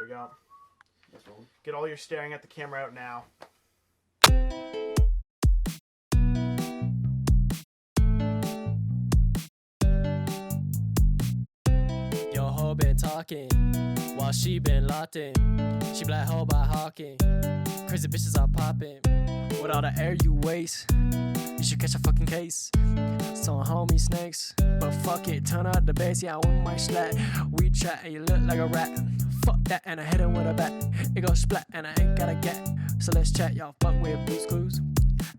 we go. Get all your staring at the camera out now. Yo ho been talking while she been locked in. She black hoe by hawking. Crazy bitches are popping. With all the air you waste, you should catch a fucking case. Some homie snakes, but fuck it, turn out the bass. Yeah, I want my slack. We chat and you look like a rat. Fuck that, and I hit him with a bat. It goes splat, and I ain't got a get. So let's chat, y'all. Fuck with Blue's Clues,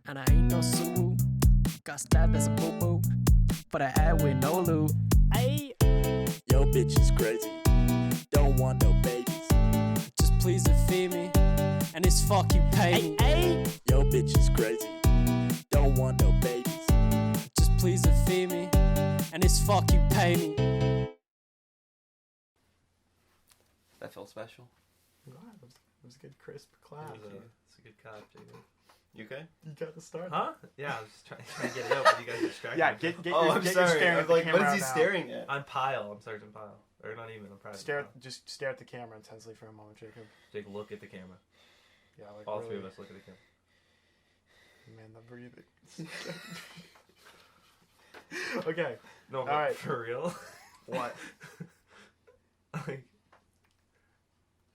and I ain't no Suwu. Got stabbed as a boo boo, but I ad with no loot. Ayy. Yo, bitch is crazy. Don't want no babies. Just please and feed me, and it's fuck you pay me. Yo, bitch is crazy. Don't want no babies. Just please and feed me, and it's fuck you pay me. That felt special. Wow, it was a good crisp clap. It's a good clap, Jacob. You okay? You got to start. Huh? Yeah, I was just trying to get it out, but you guys are distracted. Yeah, get Oh, your, I'm get your sorry. staring I at was the like, camera what is he out now. staring at? I'm Pyle. I'm Sergeant Pyle. Or not even. I'm Private Pyle. Just stare at the camera intensely for a moment, Jacob. Jake, look at the camera. Yeah, like All really, three of us look at the camera. Man, the breathing. Okay. No, but right. for real. What? Like,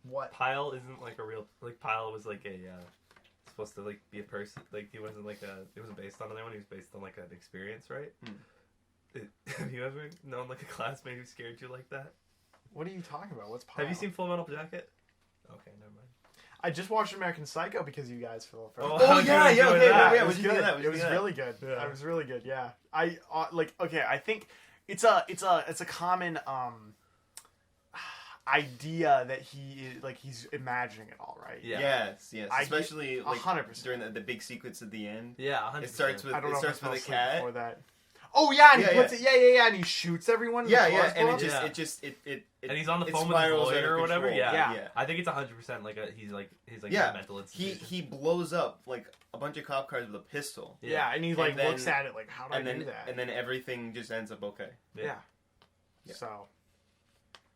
What? Pyle isn't like a real. Like, Pyle was like a. Supposed to like be a person. Like, he wasn't like a. It wasn't based on anyone. He was based on like an experience, right? Have you ever known like a classmate who scared you like that? What are you talking about? What's Pyle? Have you seen Full Metal Jacket? Okay, never mind. I just watched American Psycho because you guys feel. Oh, yeah, yeah, okay, Yeah, yeah, it was what'd you good. think of that? It was really good. Yeah. It was really good. Yeah, I like. Okay, I think it's a common idea that he is like he's imagining it all, right? Yeah. Yes, yes. I- Especially like 100%. during the big sequence at the end. Yeah, 100%. It starts with I don't know if I fell a asleep cat. before that. Oh yeah, and he Yeah, puts it. Yeah, and he shoots everyone. And Yeah, the yeah, cars and blow it up. just And he's on the it phone with his spirals out lawyer of or whatever. control. Yeah. Yeah. I think it's 100% like he's like Yeah. a mental he institution. blows up like a bunch of cop cars with a pistol. Yeah, and he like And then- looks at it like, how do I do that? And then everything just ends up okay. Yeah. Yeah. So.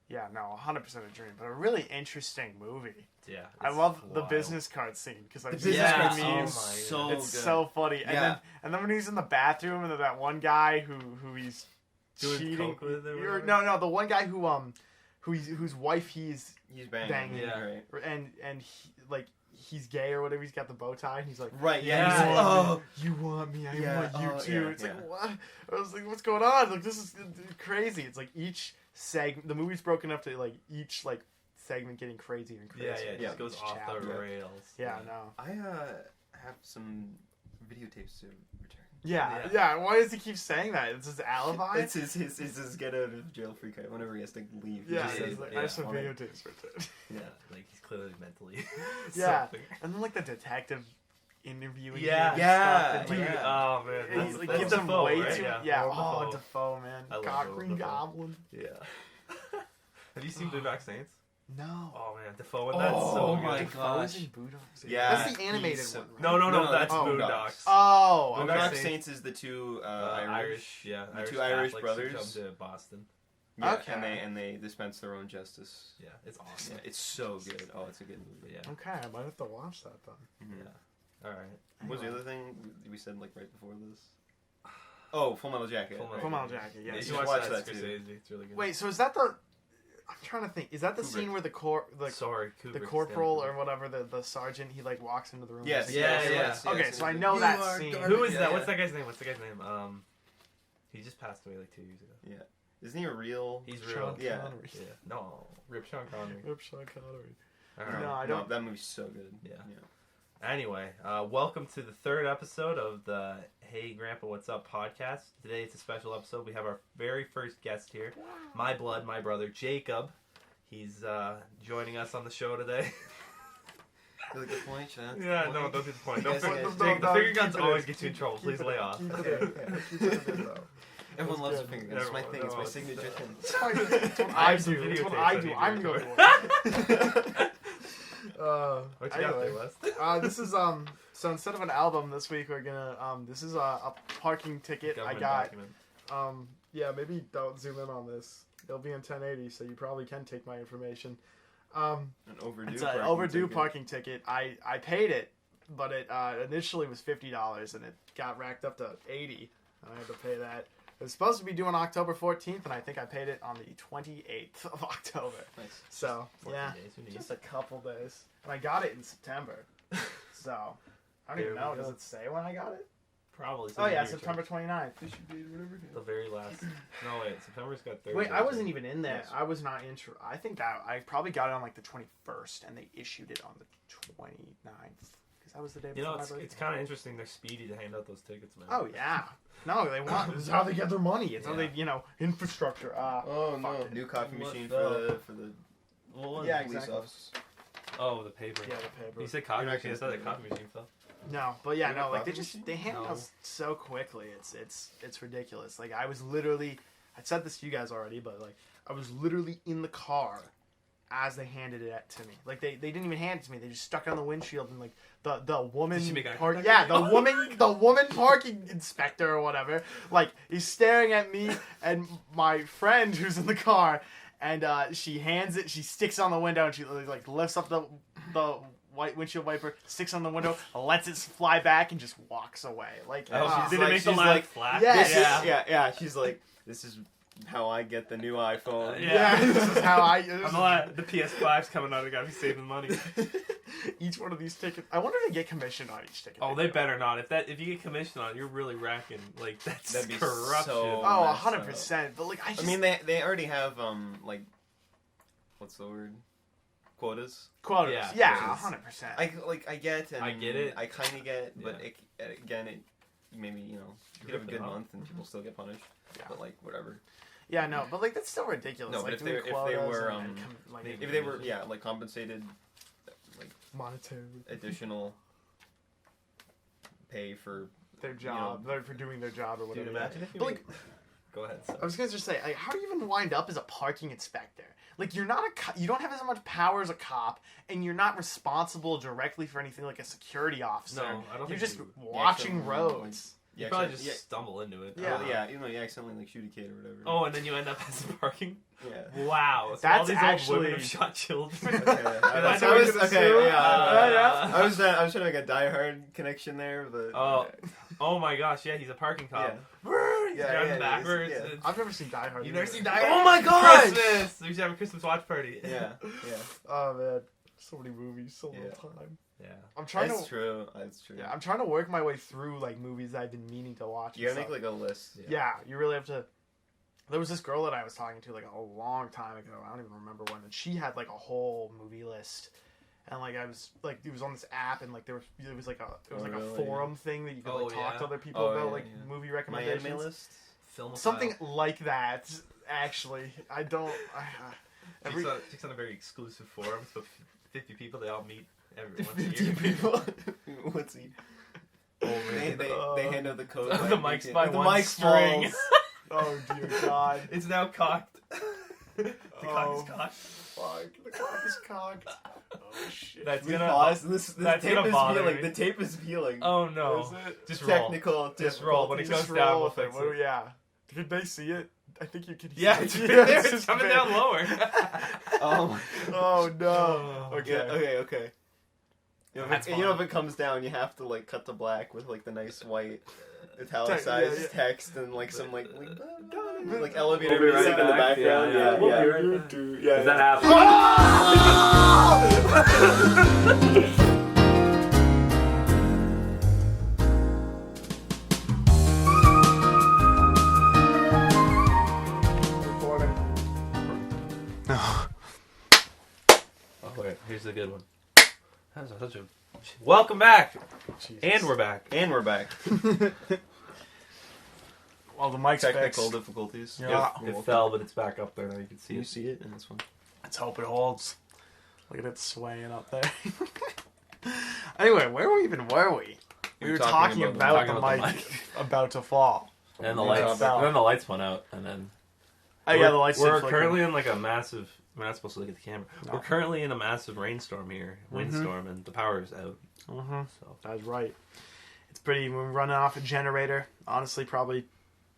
Yeah, no, 100% a dream, but a really interesting movie. Yeah. I it's love the wild. business card scene because I've The seen business Yeah. card the scene memes. is Oh my so It's good. so funny, Yeah. and then when he's in the bathroom and that one guy who he's Doing cheating. coke with or whatever? No, the one guy whose wife he's He's banging. Banging. Yeah. Right. and he, like he's gay or whatever. He's got the bow tie. And he's like, Right. Yeah. Yeah, He's like, yeah. oh. you want me? I Yeah, want you oh, too. yeah, It's yeah. like what? I was like, what's going on? Like this is crazy. It's like each segment. The movie's broken up to like each like segment getting crazier and crazier. Yeah, it Yeah. just goes Each off chapter. the rails. Yeah, no. I have some videotapes to return. Yeah. Why does he keep saying that? It's his alibi. It's his get out of jail free card whenever he has to leave. He Yeah, just says, he's like, yeah, I have some on it. videotapes for it. Yeah, like he's clearly mentally. Yeah. something. And then like the detective interviewing Yeah. him and Yeah, stuff, and, Dude, like, yeah. oh man, he, that's, like, that's gives him Defoe, way right? too. Yeah, Yeah. Willem Oh, Dafoe. Defoe, man. I love God, Willem Green Dafoe. Goblin. Yeah. Have you seen Blue Dark Saints? No. Oh man, Defoe, and that's so good. my Defoe's gosh. in Boondocks. Yeah, That's the animated he's so- one. Right? No, No, that's oh, Boondocks. Oh, Boondocks okay. Dark Saints. Saints is the two Irish, yeah, the Irish two Irish Catholics brothers. who come to Boston. Yeah, Okay. and they dispense their own justice. Yeah, it's awesome. Yeah, it's so good. Oh, it's a good movie. Yeah, Okay, I might have to watch that then. Mhm. yeah. All right. What was the other thing we said like right before this? Oh, Full Metal Jacket. Full right. Full Metal Jacket, Yeah, yes. you should should watch watch that that. too. Scorsese. It's really good. Wait, so is that the? I'm trying to think. Is that the Kubrick. scene where the sorry, Kubrick, the corporal Stanley. or whatever, the sergeant, he like walks into the room. Yes. and Yeah, says- yeah. yes, Okay, yes, so I yes. know You that are scene. garbage. Who is Yeah, that? yeah. What's that guy's name? He just passed away like 2 years ago. Yeah. Isn't he a real? He's Sean real. Yeah. Connery. Yeah. No, Rip Sean Connery. Rip Sean Connery. All right. No, I don't. That movie's so good. Yeah. Yeah. Anyway, welcome to the third episode of the Hey Grandpa What's Up podcast. Today it's a special episode. We have our very first guest here, my blood, my brother, Jacob. He's joining us on the show today. Really good point, Sean. Yeah, no, don't do the point. Don't Yes, fi- yes. Jake, the No, finger keep guns it always in. get you in trouble. Keep Please it lay in. off. Keep it in. Yeah, keep it in, though. Everyone loves the good. finger guns. It's my Everyone thing. It's my knows. signature thing. It's fine. It's what I I have some do. It's what videotapes I I do. need I'm to going record. to What you got anyway, there, Wes? this is so instead of an album this week we're gonna this is a parking ticket I Government got. document. Yeah, maybe don't zoom in on this. It'll be in 1080, so you probably can take my information. An overdue. It's an parking overdue ticket. parking ticket. I paid it, but it initially was $50, and it got racked up to $80, and I had to pay that. It was supposed to be due on October 14th, and I think I paid it on the 28th of October. Nice. So 14 yeah, days, who needs? just a couple days, and I got it in September. So I don't even There we know. go. Does it say when I got it? Probably. Oh yeah, something September 29th. The very last. No wait, September's got 30. Wait, I wasn't even in there. Yes. I was not in. I think that I probably got it on like the 21st, and they issued it on the 29th because that was the day You before know, my it's birthday. kind of interesting. They're speedy to hand out those tickets, man. Oh yeah. No, they want. This is how they get their money. It's how Yeah. they, infrastructure. Oh no! Fuck it. New coffee What machine the- for the Yeah, police exactly. officers. Oh, the paper. Yeah, the paper. You said copy You're not machine. I gonna- said that copy machine fell. No, but yeah, You no, got like they coffee just machine? they hand No. us so quickly. It's ridiculous. Like I was literally, I said this to you guys already, but like I was literally in the car as they handed it to me. Like they didn't even hand it to me. They just stuck it on the windshield, and like the woman Did she make eye park, contact yeah, with you? the woman parking inspector or whatever, like he's staring at me and my friend who's in the car, and she hands it. She sticks it on the window, and she like lifts up the white windshield wiper, sticks on the window, lets it fly back, and just walks away. Like, Oh, she's did like- it make the she's line like, flash? Yeah. This Yeah. is, yeah. She's like, this is how I get the new iPhone. yeah, this is how I. The PS5's coming out. I gotta be saving money. Each one of these tickets. I wonder if they get commissioned on each ticket. Oh, they better not. If you get commission on it, you're really racking. Like that's That'd be corruption. so- Oh, messed 100%. But like, I I just mean, they already have like, what's the word? Quotas. quotas. Yeah, Yeah, quotas. 100%. I get and I get it. I kind of get, but Yeah. again, maybe you could have a good month and people still get punished. Yeah. But like whatever. Yeah, no, but like that's still ridiculous. No, like, but if doing they quotas were, and like maybe- If they were like compensated, like monetary additional pay for their job, like, for doing their job or whatever. Dude, imagine if you But like, Go ahead. I was gonna just say, like, how do you even wind up as a parking inspector? Like, you're not you don't have as much power as a cop, and you're not responsible directly for anything like a security officer. No, I don't You're think just you- watching actually, roads. You yeah, probably accident- just stumble into it. Yeah. yeah, you know, you accidentally like shoot a kid or whatever. Oh, and then you end up as parking. yeah. Wow. So That's all these actually- old women have shot children. Okay, I I know was you're gonna okay. sue. Yeah, I was trying to make a Die Hard connection there, but Oh my gosh, yeah, he's a parking cop. He's Yeah, driving yeah, backwards. yeah. It's- I've never seen Die Hard. You've never either. seen Die Hard? Oh my gosh! Christmas! We should have a Christmas watch party. yeah, yeah. Oh man, so many movies, so little Yeah. time. Yeah. I'm trying That's to. true. That's true. Yeah, I'm trying to work my way through like movies that I've been meaning to watch. You and gotta make stuff. like a list. Yeah, you really have to. There was this girl that I was talking to like a long time ago. I don't even remember when, and she had like a whole movie list, and like I was like it was on this app, and like it was like a really? forum thing that you could like Oh, talk yeah. to other people Oh, about yeah, like yeah. movie My recommendations. anime list. Film Something like that. Actually, I don't. Every Jake's on a very exclusive forum. So 50 people, they all meet every once a 50 year. people. What's he? Oh, They man. hand out the code. The by mic's making- by the one mic string. falls. oh dear God. It's now cocked. The cock is Oh. cocked. Fuck. The cock is cocked. Oh shit. That's We gonna pause. This that's tape gonna is bother peeling. me. The tape is peeling. Oh no. Is it? Just roll. Technical. Just roll. When it difficulties. goes down, we'll with it. fix it. Yeah. Could they see it? I think you can. Yeah, see it's it. right there. It's It's just coming big. down lower. Oh my. Oh no. Oh. Okay. Yeah, okay. You know, That's if it comes down, you have to like cut to black with like the nice white italicized yeah. text and like some like We'll elevator be right music in the back. background. Yeah, Yeah, we'll yeah. be right back. Yeah, Does that happen? Recording. Oh wait, here's the good one. That was such a... Welcome back, Jesus. and we're back. And we're back. Well, the mic's Technical fixed. difficulties. Yeah. It fell, but it's back up there now. You can see You it. see it, and this one. Let's hope it holds. Look at it swaying up there. Anyway, where were we? We were talking about the mic about to fall. And the Yeah, lights. fell. Then the lights went out, and then. Oh yeah, the lights. We're did flicker. currently in like a massive. We're not supposed to look at the camera. No. We're currently in a massive rainstorm here, windstorm, and the power is out. Mhm. So That's right. It's pretty. We're running off a generator. Honestly, probably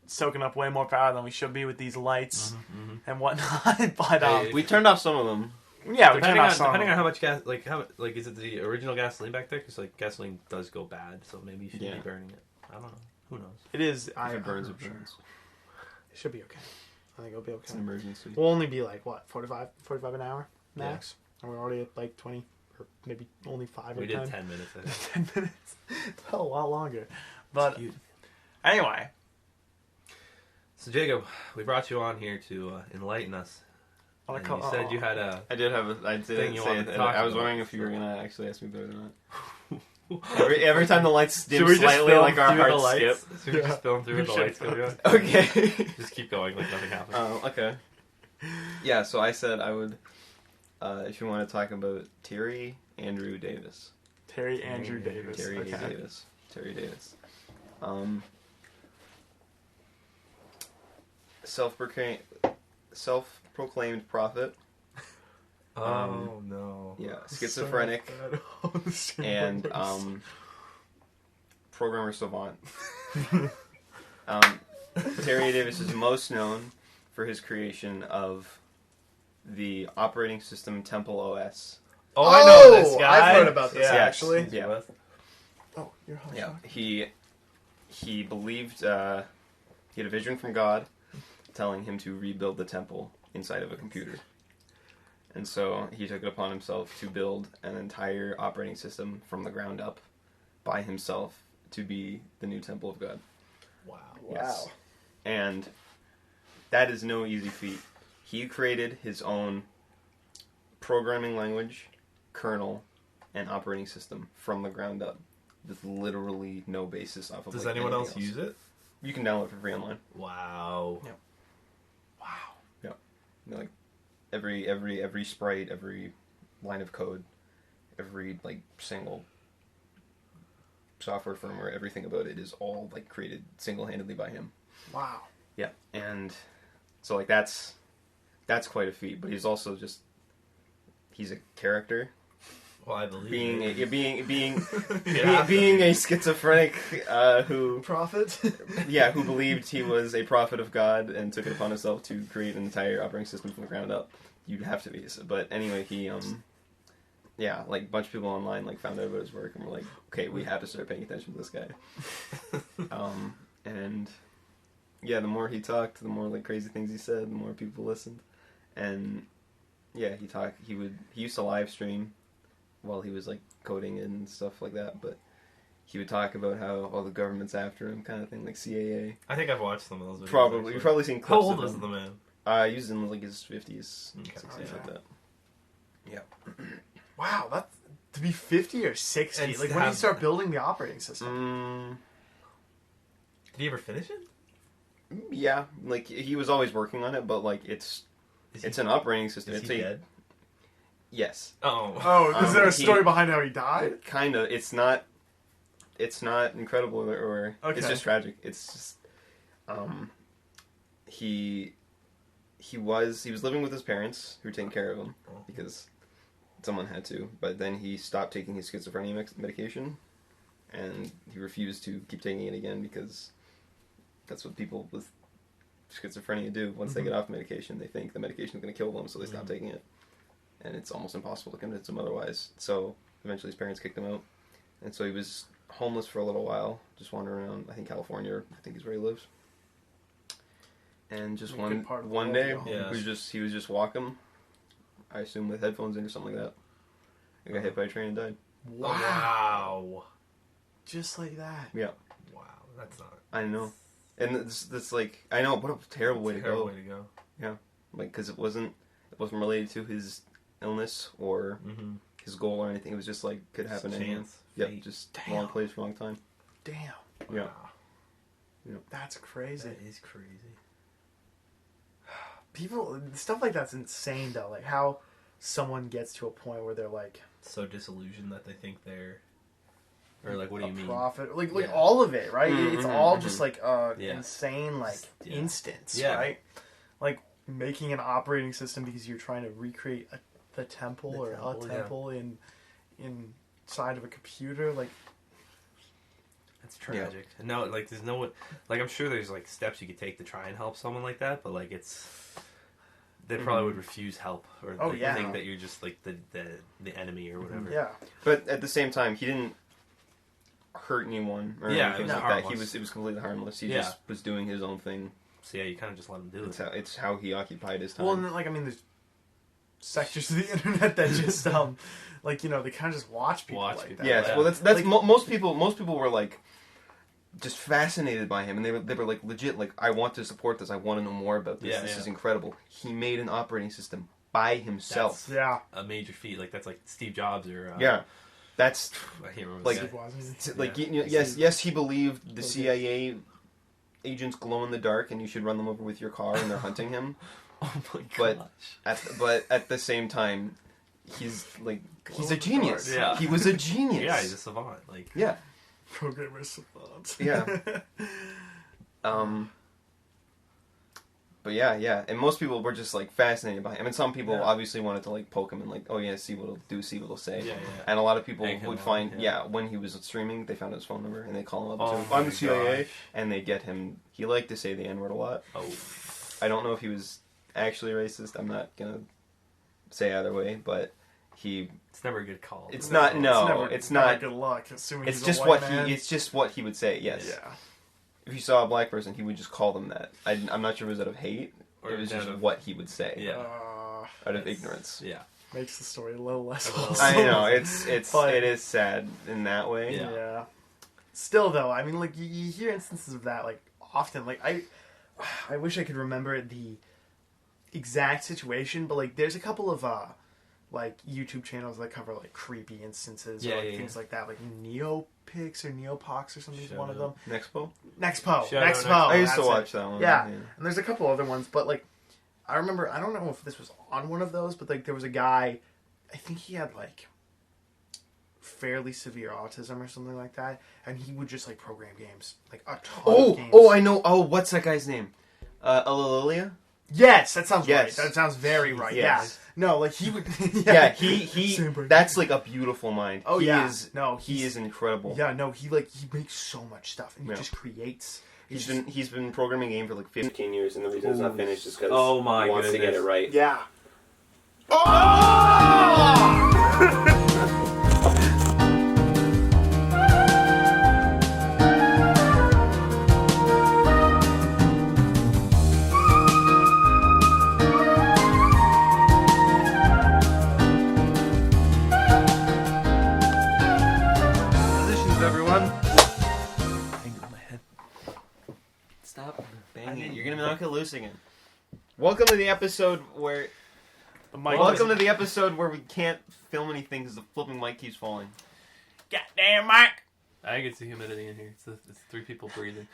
soaking up way more power than we should be with these lights and whatnot. But Hey, We turned off some of them. Yeah, we Depending cannot on stop depending him. on how much gas, like like is it the original gasoline back there? Because like gasoline does go bad, so maybe you shouldn't Yeah. be burning it. I don't know. Who knows? It is. If I'm it burns, not it sure. burns. It should be okay. I think it'll be It's okay. an emergency. We'll only be like, what, 45 an hour max? And we're already at like 20, or maybe only 5 We or did 10. 10 minutes. I think. 10 minutes. A lot longer. But Cute. anyway, So Jacob, we brought you on here to enlighten us. on a And co- you said you had a. I did have I Thing did you say wanted that. to talk I was about. wondering if you were gonna actually ask me better than that. every time the lights dim Should we just slightly, film like our through the hearts lights? skip. Should we just film through We the should lights? film. Go Okay. Just keep going like nothing happened. Okay. Yeah, so I said I would, if you want to talk about Terry Andrew Davis. Terry Andrew Davis. Terry Okay. Davis. Terry Davis. Self-proclaimed prophet. Oh no. Yeah, schizophrenic and programmer savant. Terry Davis is most known for his creation of the operating system Temple OS. Oh, I know this guy. I've heard about this, Yeah. actually. Yeah. Oh, you're hot. Yeah, he believed he had a vision from God telling him to rebuild the temple inside of a computer. And so he took it upon himself to build an entire operating system from the ground up by himself to be the new temple of God. Wow. Yes. And that is no easy feat. He created his own programming language, kernel, and operating system from the ground up with literally no basis off of Does like, anyone else anything use it? You can download it for free online. Wow. Yeah. Wow. You know, like every sprite, every line of code, every like single software firmware, everything about it is all like created single-handedly by him. Wow. Yeah, and so like that's quite a feat. But he's also he's a character. Well, I believe Being it. being Yeah. being a schizophrenic who Prophet. who believed he was a prophet of God and took it upon himself to create an entire operating system from the ground up. You'd have to be. But anyway, he like a bunch of people online like found out about his work and were like, okay, we have to start paying attention to this guy. And yeah, the more he talked, the more like crazy things he said, the more people listened. And yeah, he used to live stream while he was like coding and stuff like that, but he would talk about how all the government's after him, kind of thing, like CAA. I think I've watched some of those videos. Probably, actually. you've probably seen How clips old of is him. the man? He was in like his 50s, Okay. 60s, Oh, yeah. like that. Wow, that's to be 50 or 60. And Like, to when did you have- start building the operating system? Did he ever finish it? Yeah, like he was always working on it, but like it's an operating system. Is It's he a dead? yes, Oh. Oh, is there a he- story behind how he died? kind of. It's not incredible or Okay. it's just tragic. It's just he was living with his parents who were taking care of him because someone had to. But then he stopped taking his schizophrenia medication, and he refused to keep taking it again because that's what people with schizophrenia do. Once they get off medication, they think the medication is going to kill them, so they stop taking it. And it's almost impossible to convince him otherwise. So eventually his parents kicked him out. And so he was homeless for a little while, just wandering around, I think California, I think is where he lives. And just A good part of the one world day, to go homeless. he was just walking, I assume with headphones in or something like that. He got hit by a train and died. Wow. Just like that. Yeah, Wow. That's not I know. And that's like, I know, what a terrible way to terrible go. way to go. Like, because it wasn't related to his illness or Mm-hmm. his goal or anything. It was just like, could happen to anyone. Chance. Yep, Fate. just Damn. wrong place, wrong time. Damn. Yeah. Wow. That's crazy. That is crazy. People, stuff like that's insane, though. Like, how someone gets to a point where they're like, So disillusioned that they think they're, or like, what do a you mean? prophet. Like Yeah. all of it, right? It's Mhm, all mhm. just like Yeah. insane, like Yeah. instance, Yeah. right? Like making an operating system because you're trying to recreate the temple or a temple, yeah. temple inside of a computer. Like, That's tragic. No, like there's no, like I'm sure there's like steps you could take to try and help someone like that, but like it's they probably would refuse help or Oh, they yeah. think that you're just like the enemy or whatever. Yeah. But at the same time, he didn't hurt anyone or Yeah, anything it was like that. harmless. It was completely harmless. He Yeah. just was doing his own thing. So yeah, you kind of just let him do it. It's how he occupied his time. Well, and like, I mean, there's sectors of the internet that just, like, you know, they kind of just watch people Watch like people. that. yes, Yeah. well, that's Like- most people were like just fascinated by him, and they were like legit like, I want to support this. I want to know more about this. Yeah, This yeah. is incredible. He made an operating system by himself. Yeah. A major feat, like that's like Steve Jobs or Yeah, that's I can't remember. Like- the Steve guy. Wozniak. like Yeah. yes, he believed the Okay. CIA agents glow in the dark, and you should run them over with your car, and they're hunting him. Oh my But- gosh. But at the same time, he's like he's a Glow in the genius. dark. Yeah. He was a genius. Yeah, he's a savant. Like yeah. Programmer savant. Yeah. But yeah, and most people were just like fascinated by him, and some people Yeah. obviously wanted to like poke him and like, oh yeah, see what he'll do, see what he'll say. Yeah, yeah. And a lot of people Egg him would on, find, yeah. when he was streaming, they found his phone number and they call him up Oh to, my I'm the CIA, gosh. and they get him. He liked to say the N word a lot. Oh, I don't know if he was actually racist. I'm not gonna say either way, but he. it's never a good call. It's not. No, never- it's never not. good luck. Assuming It's he's just a white what man. he. It's just what he would say. Yes. Yeah. If he saw a black person, he would just call them that. I'm not sure if it was out of hate. Or It was just out of- what he would say. Yeah. Out of It's- ignorance. Yeah. Makes the story a little less. A little- wholesome. I know But- it is sad in that way. Yeah. Yeah. Still, though, I mean, like you hear instances of that, like often. Like I wish I could remember the exact situation, but like there's a couple of like YouTube channels that cover like creepy instances Yeah, or like, yeah, things like that, like Neopix or Neopox or something. Shout One of out. them. Nexpo. Nexpo. Shout out Nexpo. Nexpo. I used to that's watch it. that one. Yeah. And there's a couple other ones, but like I remember, I don't know if this was on one of those, but like there was a guy, I think he had like fairly severe autism or something like that, and he would just like program games, like a ton of games. I know. Oh, what's that guy's name? Alalilia? Yes, that sounds Yes. right. That sounds very right. Yes. Yeah. No, like he would. Yeah, he Same person. that's like a beautiful mind. Oh he yeah. is, No, he is incredible. Yeah, no, he makes so much stuff, and he Yeah. just creates. He's been programming game for like 15 years, and the reason it's not finished is because Oh my he wants to get goodness. it right. Yeah. Positions, everyone. Hang on my head. Stop banging it. You're gonna knock it loose again. Welcome to the episode where. Welcome to the episode where we can't film anything because the flipping mic keeps falling. Goddamn, Mike. I think it's the humidity in here. It's three people breathing.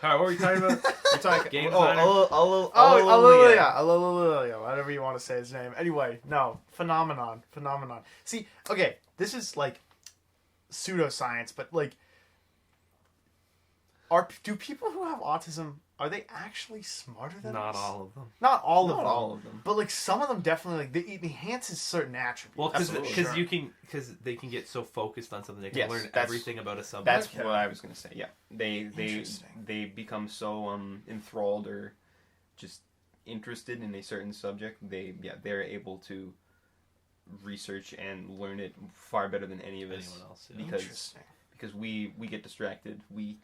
All right, what were we talking about? You're talking. Game oh, designer? Aleluya, whatever you want to say his name. Anyway, no, phenomenon. See, okay, this is like pseudoscience, but like, do people who have autism, are they actually smarter than Not us? all of them. Not all of Not them. all of them. But like some of them definitely like it enhances certain attributes. Well, Absolutely. because they can get so focused on something, they can Yes, learn that's- everything about a subject. That's Okay. what I was gonna say. Yeah, they Interesting. become so enthralled or just interested in a certain subject. They're able to research and learn it far better than any of us. anyone else. Yeah. Because Interesting. because we get distracted. We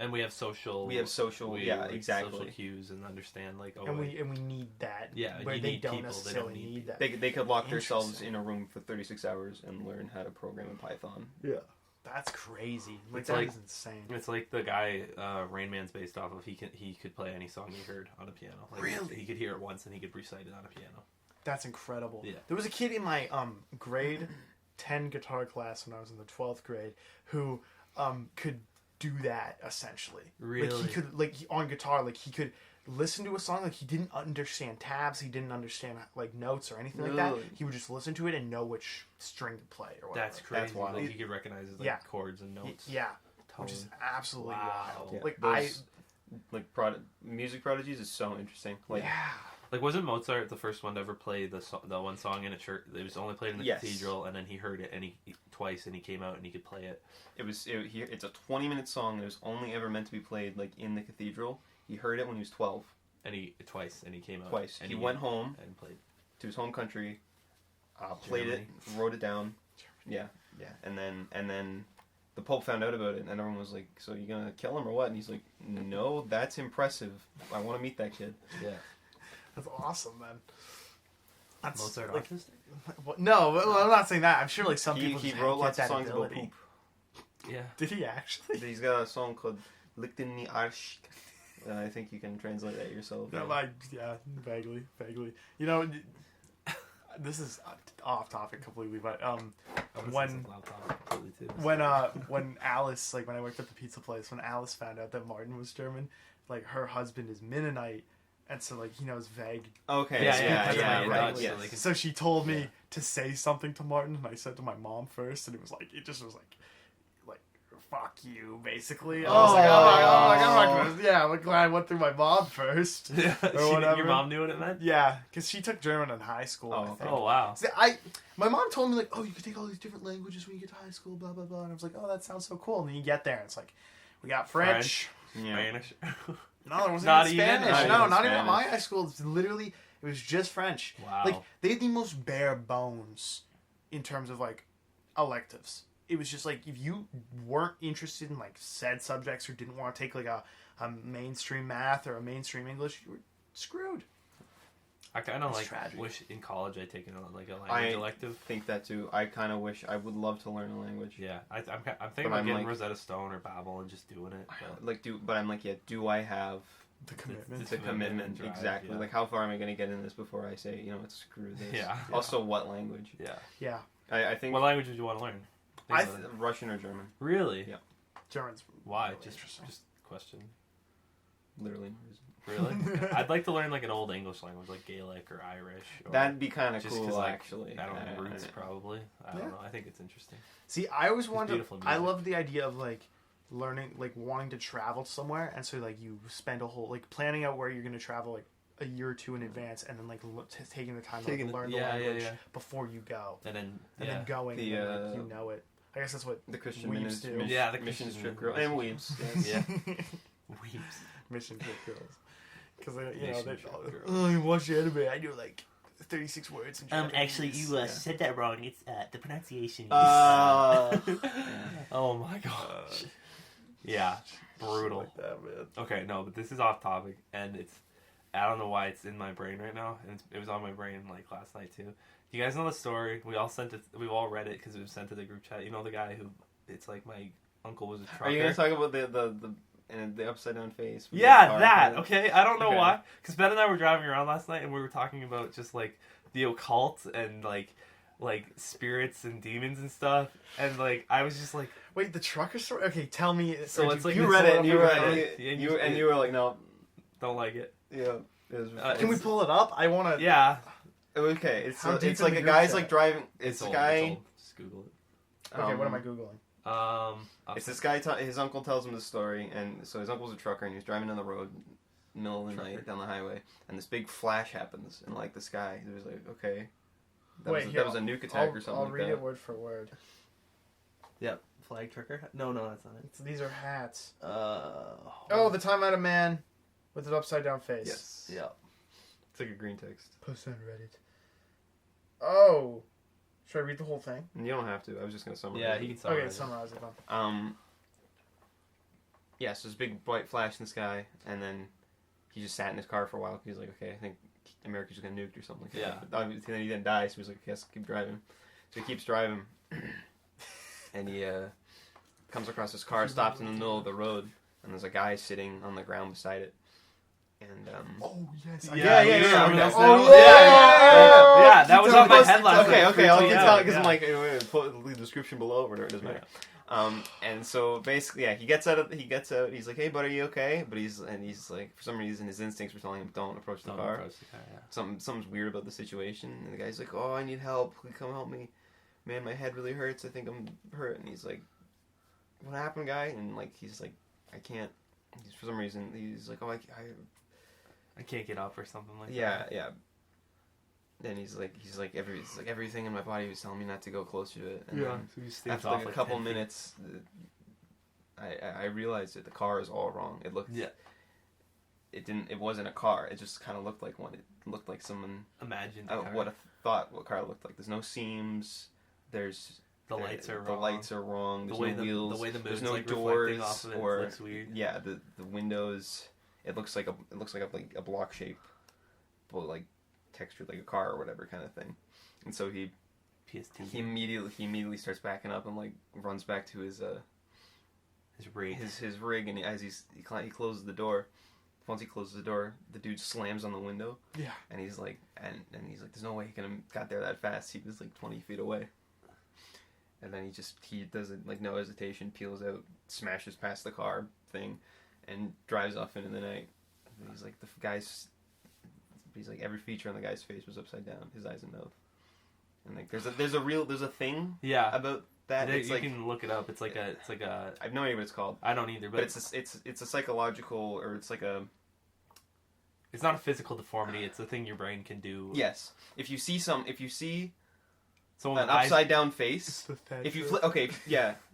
And we have social. have social. we, Yeah, like, Exactly. Social cues and understand like And we need that. Yeah, where you they need don't people, they necessarily don't need need that. They could lock themselves Interesting. in a room for 36 hours and learn how to program in Python. Yeah. That's crazy. Like It's that like- is insane. It's like the guy Rain Man's based off of. He could play any song he heard on a piano. Like, Really? He could hear it once and he could recite it on a piano. That's incredible. Yeah. There was a kid in my grade 10 guitar class when I was in the 12th grade who could do that essentially. Like Really? he could on guitar like he could listen to a song like he didn't understand tabs, he didn't understand like notes or anything like that. Really? He would just listen to it and know which string to play or whatever. That's crazy. wild. Like, he could recognize his, like, Yeah. chords and notes. Yeah. Tone. Which is absolutely Wow. wild. Yeah, Like those, like music prodigies is so interesting. Like yeah. Like, wasn't Mozart the first one to ever play the one song in a church? It was only played in the Yes. cathedral, and then he heard it twice, and he came out and he could play it. it's a 20-minute song that was only ever meant to be played like in the cathedral. He heard it when he was 12, And he came out twice. And He went home and played. to his home country, played it, wrote it down. Yeah, and then the Pope found out about it, and everyone was like, "So you gonna kill him or what?" And he's like, "No, that's impressive. I want to meet that kid." Yeah. That's awesome, man. That's Mozart like, autistic? no, well, I'm not saying that. I'm sure like some people He just wrote get lots of that songs ability. about poop. Yeah. Did he actually? He's got a song called "Licht in the Arsch." I think you can translate that yourself. Yeah, vaguely. You know, this is off topic completely, but when Alice, like when I worked at the pizza place, when Alice found out that Martin was German, like her husband is Mennonite, and so like he knows vague. Okay. Yeah, right. Dutch, Yes. so they can- So she told me to say something to Martin, and I said to my mom first, and it just was like fuck you, basically. I was like, I'm not glad I went through my mom first. Yeah, Or whatever. your mom knew what it meant? Yeah, because she took German in high school. I Oh, think. Oh, wow. See, my mom told me like, oh, you can take all these different languages when you get to high school, blah blah blah, and I was like, oh, that sounds so cool. And then you get there, and it's like, we got French. Yeah. Spanish. No, there wasn't Not even even? Spanish. Not No, even not even at my Spanish. high school. It's literally, it was just French. Wow. Like they had the most bare bones in terms of like electives. It was just like if you weren't interested in like said subjects or didn't want to take like a mainstream math or a mainstream English, you were screwed. I kind of It's like tragic. wish in college I'd taken like a language I elective. think that too. I kind of wish I would love to learn a language. Yeah, I'm thinking But about I'm getting like- Rosetta Stone or Babel and just doing it. But But I'm like, yeah. Do I have The commitment. the commitment? drive, Exactly. yeah. Like, how far am I going to get in this before I say, you know what, screw this? Yeah. Also, what language? Yeah. Yeah, I think What language would you want to learn? Think about it. Russian or German. Really? Yeah. German's Why? really Just interesting. question. Literally no reason. Really? I'd like to learn like an old English language, like Gaelic or Irish. Or That'd be kind of just 'cause, cool, like, actually. I don't know, roots Yeah. probably. I Yeah. don't know. I think it's interesting. See, I always wanted. beautiful I music. love the idea of like learning, like wanting to travel somewhere, and so like you spend a whole like planning out where you're going to travel like a year or two in advance, and then like taking the time to like, learn the language before you go, And then and then going, The, and then, like, you know it. I guess that's what The Christian Weebs do. Yeah, the mission Christian trip men- girl and weebs. Yes. Yeah. Weeps. mission trip girls, because you know Mission they. trip girls. Oh, you watch the anime. I do like 36 words. In Japanese. Yeah. said that wrong. It's the pronunciation is. Oh my gosh. Yeah. Brutal. Like that, man. Okay, no, but this is off topic, and it's I don't know why it's in my brain right now, and it was on my brain like last night too. You guys know the story? We all read it because it was sent to the group chat. You know the guy who it's like my uncle was a trucker. Are you gonna talk about the upside down face? with the Yeah, car? that. Okay, I don't know Okay. why. Because Ben and I were driving around last night, and we were talking about just like the occult and like spirits and demons and stuff, and like I was just like, Wait, the trucker story? Okay, tell me. So or it's do like you You this read pull it, up and on you your were phone? Yeah, you were like, no, don't like it. yeah. It was, Can we pull it up? I want to. Yeah, Okay, it's How deep it's in like the a group guy's chat? like driving. It's a old, guy. It's old. Just Google it. Okay, what am I googling? It's this guy. His uncle tells him the story, and so his uncle's a trucker, and he was driving down the road, middle of the night, down the highway, and this big flash happens in like the sky. He was like, okay, that was a nuke attack or something I'll like read that. it word for word. Yep, flag trucker. No, that's not it. These are hats. Oh, The time out of man with an upside down face. Yes, yeah. it's like a green text. Post on Reddit. Oh. Should I read the whole thing? And you don't have to. I was just gonna summarize. Yeah, it. he can Okay, summarize it. summarize it then. Yeah, so this big bright flash in the sky, and then he just sat in his car for a while. He's like, okay, I think America's just gonna nuke or something like Yeah. that. But obviously then he didn't die, so he was like, yes, keep driving. So he keeps driving, and he comes across this car, stops in the middle of the road, and there's a guy sitting on the ground beside it. And Oh, yes. Yeah, yeah. Oh, yeah. Yeah, that was on my head last Okay, night. okay, I'll keep Yeah, telling because yeah. I'm like, put the description below, whatever, it doesn't matter. And so basically, yeah, he gets out. He's like, "Hey, bud, are you okay?" But he's like, for some reason, his instincts were telling him, "Don't approach the car." Yeah. Something's weird about the situation. And the guy's like, "Oh, I need help. Can you come help me? Man, my head really hurts. I think I'm hurt." And he's like, "What happened, guy?" And like, he's like, "I can't." For some reason, he's like, "Oh, I can't get up or something like yeah, that. yeah." Then he's like everything in my body was telling me not to go close to it. And then So he stays after off like a couple 10 feet. minutes, I realized that the car is all wrong. It looked Yeah. It wasn't a car. It just kind of looked like one. It looked like someone. Imagine What car looked like. There's no seams. There's the lights are the wrong. lights are wrong. There's the no wheels. The way the there's moon's no like doors reflecting off of it, or looks weird. yeah. The windows. It looks like a block shape, but like textured like a car or whatever kind of thing. And so he immediately starts backing up and like runs back to his rig, and as he closes the door. Once he closes the door, the dude slams on the window. Yeah. And he's like, there's no way he could have got there that fast. He was like 20 feet away. And then he does it like no hesitation, peels out, smashes past the car thing, and drives off into the night. And he's like, every feature on the guy's face was upside down, his eyes and mouth. And like, there's a thing about that. You can look it up. It's like a. I have no idea what it's called. I don't either, but it's a psychological, or it's like a. It's not a physical deformity. It's a thing your brain can do. Yes, if you see someone an upside down face, if you that's what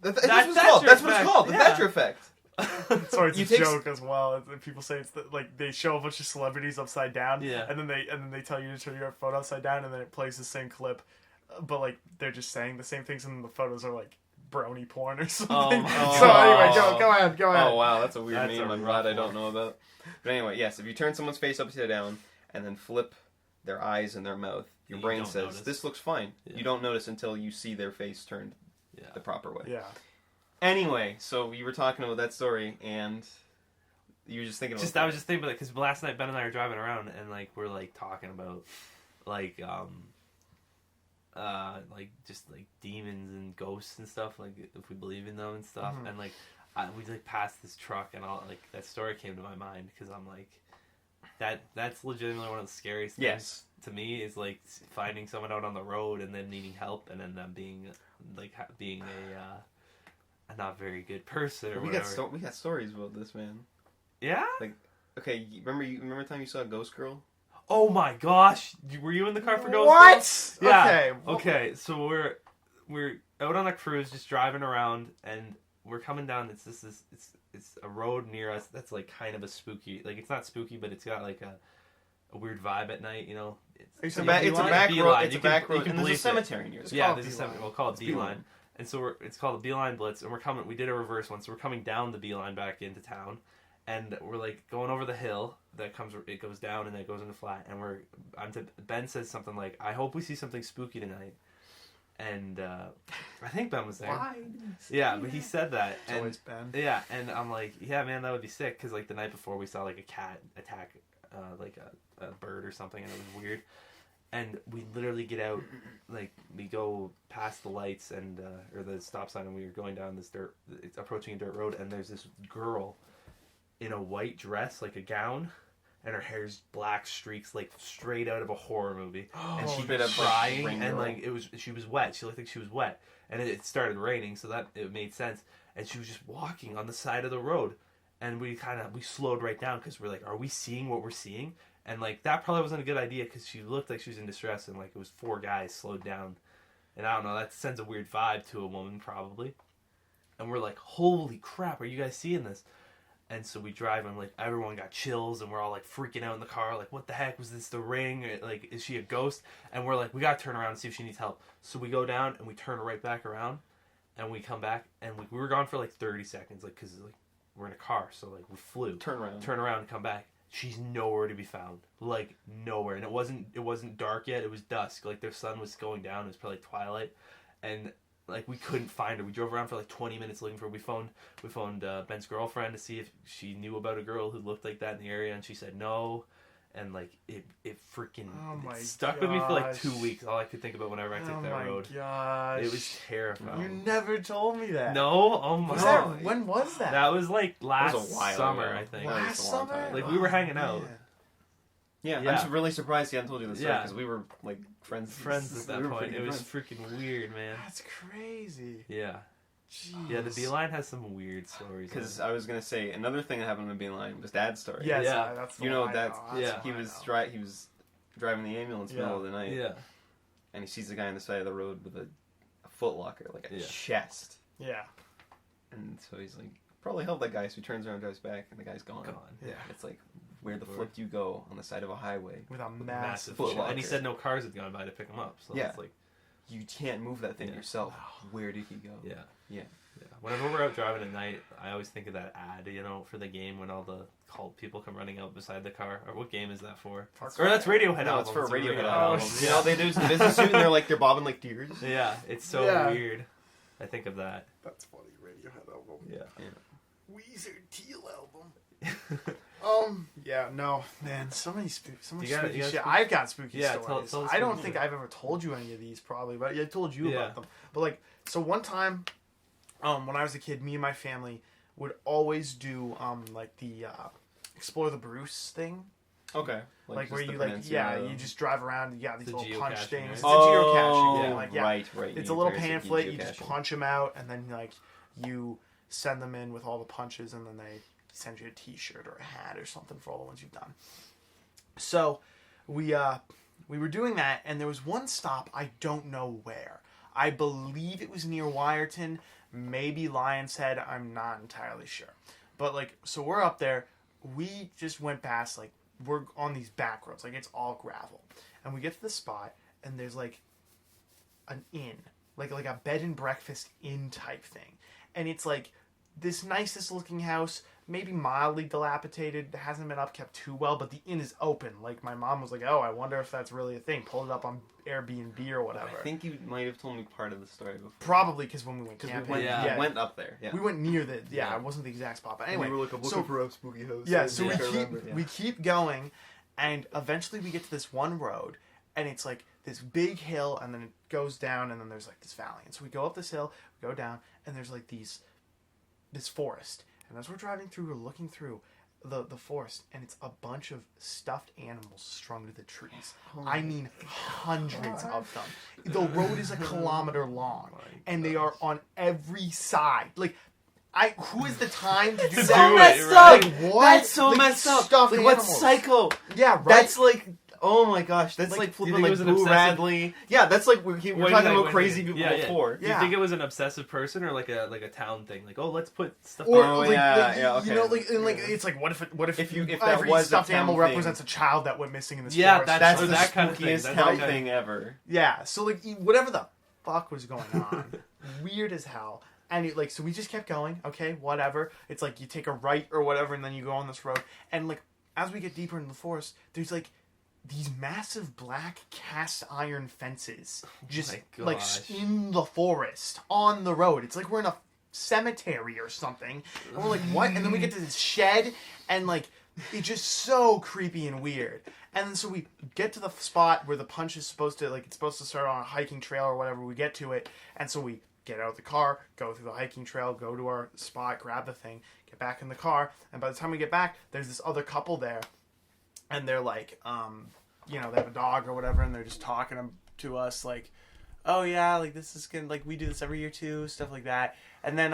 it's called. The Thatcher effect. Sorry, it's You a take joke as well. People say it's like they show a bunch of celebrities upside down, Yeah. and then they tell you to turn your phone upside down, and then it plays the same clip, but like they're just saying the same things, and the photos are like brony porn or something. Oh. So anyway, go ahead. Oh wow, that's a weird That's meme. a I'm rough glad I don't one. know about. But anyway, yes, if you turn someone's face upside down and then flip their eyes and their mouth, your You brain don't says notice. this looks fine. Yeah. You don't notice until you see their face turned Yeah. the proper way. Yeah. Anyway, so you were talking about that story, and you were just thinking about I was just thinking about it because last night Ben and I were driving around and like we're like talking about like just like demons and ghosts and stuff, like if we believe in them and stuff, Mhm. and like we like passed this truck and all like that story came to my mind because I'm like that's legitimately one of the scariest things Yes. to me is like finding someone out on the road and then needing help and then them being like being a not very good person or we whatever. we got stories about this, man. Yeah. Okay, remember the time you saw a ghost girl? Oh my gosh! Were you in the car for Ghost What? Girl? Yeah. Okay. Okay. So we're out on a cruise, just driving around, and we're coming down. It's a road near us that's like kind of a spooky. Like it's not spooky, but it's got like a weird vibe at night. You know. It's It's a a back Beeline. road. It's You a can- back you road, can and there's a believe it. cemetery near. Yeah, called there's a Beeline. we'll call it It's Beeline. Beeline. And so it's called the Beeline Blitz, and we did a reverse one, so we're coming down the Beeline back into town, and we're like going over the hill it goes down and then it goes into flat, and Ben says something like, "I hope we see something spooky tonight," and I think Ben was there. Why? Yeah, but he said that, It's and always Ben. yeah, and I'm like, yeah, man, that would be sick, because like the night before we saw like a cat attack like a bird or something, and it was weird. And we literally get out, like we go past the lights and or the stop sign, and we were going down this approaching a dirt road, and there's this girl in a white dress, like a gown, and her hair's black streaks, like straight out of a horror movie, and Oh, she'd bit been of, like, crying, Rain and Girl. like she was wet. She looked like she was wet, and it started raining, so that it made sense. And she was just walking on the side of the road, and we slowed right down because we're like, are we seeing what we're seeing? And like that probably wasn't a good idea because she looked like she was in distress, and like it was 4 guys slowed down, and I don't know, that sends a weird vibe to a woman probably. And we're like, holy crap, are you guys seeing this? And so we drive, and like everyone got chills, and we're all like freaking out in the car, like what the heck, was this the ring? Or, like, is she a ghost? And we're like, we gotta turn around and see if she needs help. So we go down and we turn right back around, and we come back, and we were gone for like 30 seconds, like because like we're in a car, so like we flew. Turn around. And come back. She's nowhere to be found, like nowhere. And it wasn't dark yet. It was dusk. Like the sun was going down. It was probably twilight, and like we couldn't find her. We drove around for like 20 minutes looking for her. We phoned Ben's girlfriend to see if she knew about a girl who looked like that in the area, and she said no. And like it freaking Oh my stuck with me for like gosh. 2 weeks. All I could think about whenever I took Oh that my road. gosh. It was terrifying. You never told me that. No, oh my Was god. that, when was that? That was like last That was a while summer, ago. I think. Wow. Last That's a long summer? time. Like, we were hanging out. man. Yeah, Yeah. I'm really surprised he hadn't told you this Yeah. because we were like friends. Friends at that We were point. freaking It was friends. freaking weird, man. That's crazy. Yeah. Jeez. Yeah, the Beeline has some weird stories. Because I was gonna say another thing that happened in Beeline was Dad's story. Yes, Yeah. that's the You one know I that's know. yeah. That's he the one was I know. he was driving the ambulance Yeah. middle of the night, Yeah. and he sees the guy on the side of the road with a foot locker, like a Yeah. chest, Yeah. and so he's like, probably help that guy. So he turns around, drives back, and the guy's gone. Gone. Yeah. It's like, where the flip you go on the side of a highway. With a Massive massive foot shit. locker. And he said no cars had gone by to pick him up. So Yeah. it's like, You can't move that thing Yeah. yourself. Where did he go? yeah. Yeah. Yeah. Whenever we're out driving at night, I always think of that ad, for the game when all the cult people come running out beside the car. Or what game is that for? Or that's Radiohead No, album. it's for a Radiohead album. album. Oh, You know, they do the business suit and they're bobbing like deers. Yeah, it's so Yeah. weird. I think of that. That's funny. Radiohead album. Yeah. Weezer Teal album. Yeah, no, man. So many spooky You got shit. spooky- I've got spooky Yeah, stories. tell us I don't spooky think story. I've ever told you any of these, probably, but I told you Yeah. about them. But like, so one time, when I was a kid, me and my family would always do like the explore the Bruce thing. Okay. Like where just you the you just drive around. You got these The little punch geocaching, things. right? It's a geocaching thing. Oh, Like, yeah. right. It's You a little guys are pamphlet. You just geocaching. punch them out, and then like you send them in with all the punches, and then they send you a T-shirt or a hat or something for all the ones you've done. So we were doing that, and there was one stop, I don't know where. I believe it was near Wyerton, maybe Lion's Head. I'm not entirely sure, but like, so we're up there. We just went past, like, we're on these back roads, like it's all gravel, and we get to the spot, and there's like an inn, like a bed and breakfast inn type thing, and it's like this nicest looking house, maybe mildly dilapidated, hasn't been upkept too well, but the inn is open. Like, my mom was like, oh, I wonder if that's really a thing. Pulled it up on Airbnb or whatever. I think you might have told me part of the story before. Probably because when we went Because camping, Yeah. we went up there. Yeah. we went near the Yeah. it wasn't the exact spot, but anyway. we were looking so- for a spooky house. Yeah, so Yeah. we keep going, and eventually we get to this one road, and it's like this big hill, and then it goes down, and then there's like this valley. And so we go up this hill, we go down, and there's like this forest. And as we're driving through, we're looking through the forest, and it's a bunch of stuffed animals strung to the trees. I mean, hundreds of them. The road is a kilometer long, and they are on every side. Like, who is the time to do So that? messed up! Like, what? That's so Like, messed up. stuffed Like, what animals. psycho? Yeah, right. That's like, oh my gosh, that's Like, like you flipping think it like was an Boo obsessive- Radley. Yeah, that's like we're Wait, talking wait, about wait, crazy wait. people Yeah, yeah. before. Do you Yeah. think it was an obsessive person or like a town thing? Like, oh, let's put stuff. Or Oh, like, yeah, you know, okay. like, and like, it's like, what if If that every was a stuffed town animal thing. represents a child that went missing in this Yeah, forest? That's Or the that kind of thing. spookiest That's town kind of- thing ever. Yeah, so like whatever the fuck was going on, weird as hell. And it, like, so we just kept going. Okay, whatever. It's like you take a right or whatever, and then you go on this road. And like as we get deeper into the forest, there's like these massive black cast iron fences just my like gosh. in the forest on the road. It's like we're in a cemetery or something. And we're like, what? And then we get to this shed, and like it's just so creepy and weird. And then so we get to the spot where the punch is supposed to, like, it's supposed to start on a hiking trail or whatever. We get to it, and so we get out of the car, go through the hiking trail, go to our spot, grab the thing, get back in the car, and by the time we get back, there's this other couple there, and they're like, you know, they have a dog or whatever, and they're just talking to us like, oh yeah, like this is gonna, like, we do this every year too, stuff like that. And then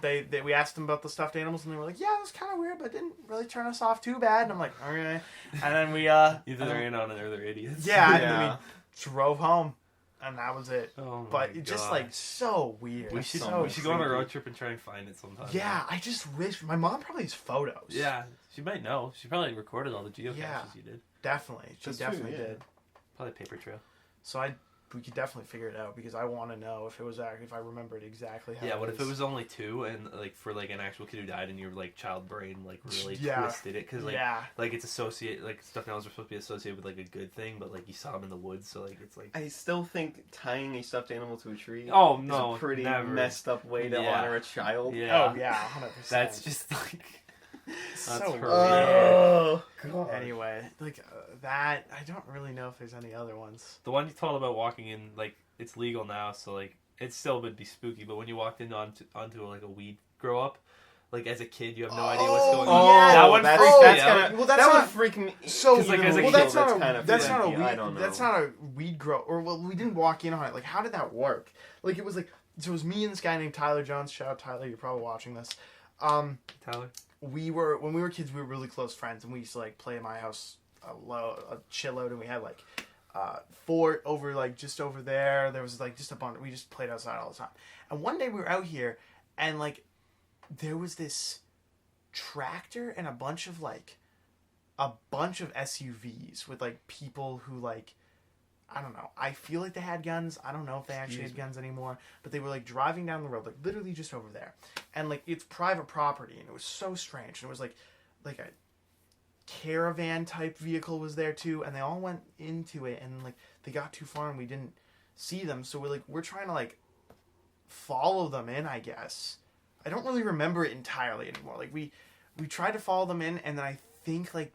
we asked them about the stuffed animals, and they were like, yeah, it was kind of weird, but it didn't really turn us off too bad. And I'm like, okay. And then we Either they're in on it or they're idiots. yeah, and Yeah. then we drove home, and that was it. Oh my But it just God. like so weird. We should so we should go on a creepy. road trip and try and find it sometime. Yeah, I just wish my mom probably has photos. Yeah, she might know. She probably recorded all the geocaches Yeah. you did. definitely. She That's true, definitely yeah. did. Probably paper trail. So we could definitely figure it out, because I want to know if it was if I remembered exactly how. Yeah, what if it was only 2 and like for like an actual kid who died and your like child brain like really Yeah. twisted it because like Yeah. like it's associated like stuffed animals are supposed to be associated with like a good thing, but like you saw them in the woods, so like it's like I still think tying a stuffed animal to a tree oh is no, a pretty never. messed up way to Yeah. honor a child. Yeah. Oh yeah, 100%. That's just like so that's weird. Oh god. Anyway, like that, I don't really know if there's any other ones. the one you told about walking in. Like it's legal now, so like it still would be spooky. But when you walked in onto like a weed grow up, like as a kid, you have no idea what's going on. yeah. That one that's, freaked me that's out. kinda, Well, that's that not- would freak me. So 'Cause, like, as a well, kid, that's not kind a of that's not a freaky. weed I don't know. that's not a weed grow, or well, we didn't walk in on it. Like, how did that work? Like, it was like, so it was me and this guy named Tyler Jones. Shout out Tyler, you're probably watching this. Tyler. When we were kids, we were really close friends, and we used to like play at my house a shitload, and we had like fort over like just over there. There was like just a bunch. We just played outside all the time. And one day we were out here, and like there was this tractor and a bunch of like a bunch of SUVs with like people who like, I don't know. I feel like they had guns. I don't know if they actually had guns anymore, but they were like driving down the road, like literally just over there, and like it's private property, and it was so strange. And it was like a caravan type vehicle was there too, and they all went into it, and like they got too far, and we didn't see them, so we're trying to like follow them in, I guess. I don't really remember it entirely anymore. Like we tried to follow them in, and then I think like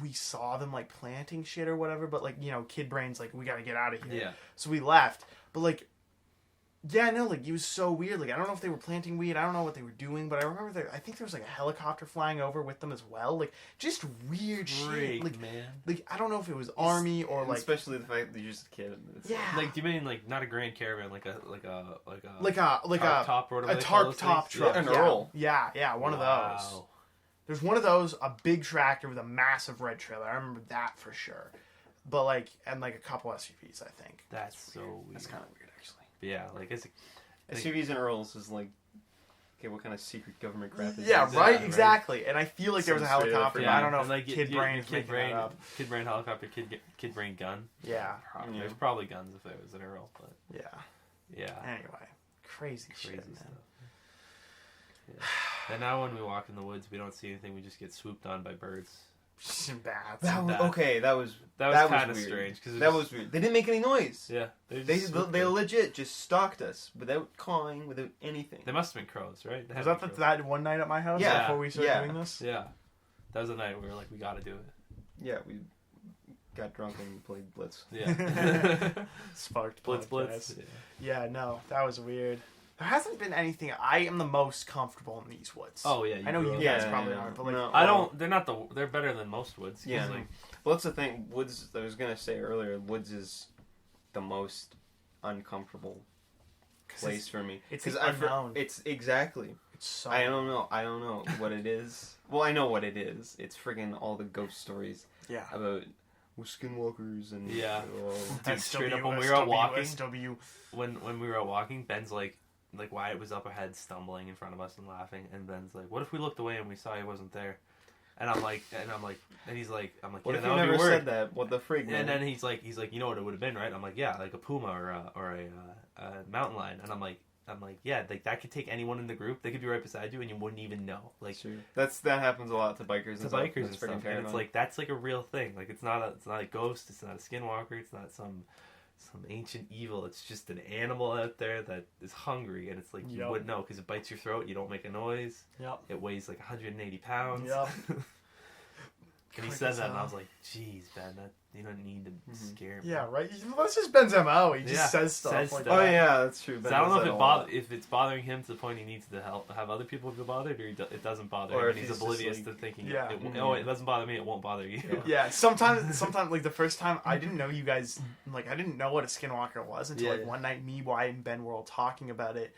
we saw them like planting shit or whatever, but like, you know, kid brains, like, we gotta get out of here. Yeah. So we left. But like, yeah, no, like, it was so weird. Like, I don't know if they were planting weed. I don't know what they were doing, but I remember I think there was like a helicopter flying over with them as well. Like, just weird shit. Like, man. Like, I don't know if it was army or like, especially the fact that you're just a kid. yeah. Like, do you mean like not a Grand Caravan, like a tarp top, or a tarp top truck. Yeah, an Earl. Yeah, one of those. There's one of those, a big tractor with a massive red trailer. I remember that for sure. But like, and like a couple SUVs, I think. That's so weird. That's kind of weird, actually. But yeah, like it's SUVs and Earls is like, okay, what kind of secret government crap is Yeah, this? right, right. exactly. And I feel like there was a Some straight up helicopter. for But I don't know and if like kid brain is making that up. kid brain helicopter, kid brain gun. Yeah, Yeah. There's probably guns if there was an Earl, but yeah. yeah, Anyway, crazy shit, man. stuff. Yeah. And now when we walk in the woods, we don't see anything. We just get swooped on by birds. Bats. That was, That- okay, that was kind of weird. strange because That was weird. They didn't make any noise. yeah. They legit just stalked us without cawing, without anything. They must have been crows, right? They Was had that to be crows. that one night at my house Yeah, before we started yeah. doing this? Yeah, that was the night we were like, we got to do it. Yeah, we got drunk and played Blitz. Yeah. Sparked Blitz, podcast. blitz. Yeah, no, that was weird. There hasn't been anything. I am the most comfortable in these woods. Oh yeah. I know grew you up- guys Yeah, probably yeah. aren't, but like, No. I don't. They're not the. They're better than most woods. 'Cause, Yeah. Like, Well, that's the thing. Woods, I was going to say earlier, Woods is the most uncomfortable place for me. it's Because the unknown. it's exactly. It's so. I don't know what it is. Well, I know what it is. It's friggin' all the ghost stories Yeah. about skinwalkers and Yeah. Dude, SW, straight up when we were out SW, walking, SW. when we were out walking, Ben's like Wyatt was up ahead stumbling in front of us and laughing, and Ben's like, what if we looked away and we saw he wasn't there? And I'm like, and he's like, What yeah, if that you would be never weird. said that? What the frig, man? And then he's like, you know what it would have been, right? I'm like, yeah, like a puma or a mountain lion. And I'm like, yeah, like that could take anyone in the group. They could be right beside you, and you wouldn't even know. Like, Sure. that happens a lot to bikers. to and stuff. bikers and That's stuff. friggin' And terrifying. it's like that's like a real thing. Like it's not a ghost. It's not a skinwalker. It's not some ancient evil. It's just an animal out there that is hungry, and it's like you Yep. wouldn't know because it bites your throat. You don't make a noise. Yep. It weighs like 180 pounds. Yep. And he Quick said as that, and I hell. was like, "Geez, Ben, that you don't need to scare me." Yeah, right. That's just Ben's MO. He just Yeah, says stuff says like stuff. Oh that. yeah, that's true. So Ben I don't does know that a lot. if it's bothering him to the point he needs to have other people feel bothered, or it doesn't bother Or him, if and he's he's just oblivious like- to thinking, Yeah. it doesn't bother me, it won't bother you. Yeah. Yeah, sometimes like the first time I didn't know you guys, like I didn't know what a skinwalker was until Yeah, like yeah. one night me, Wyatt, and Ben were all talking about it.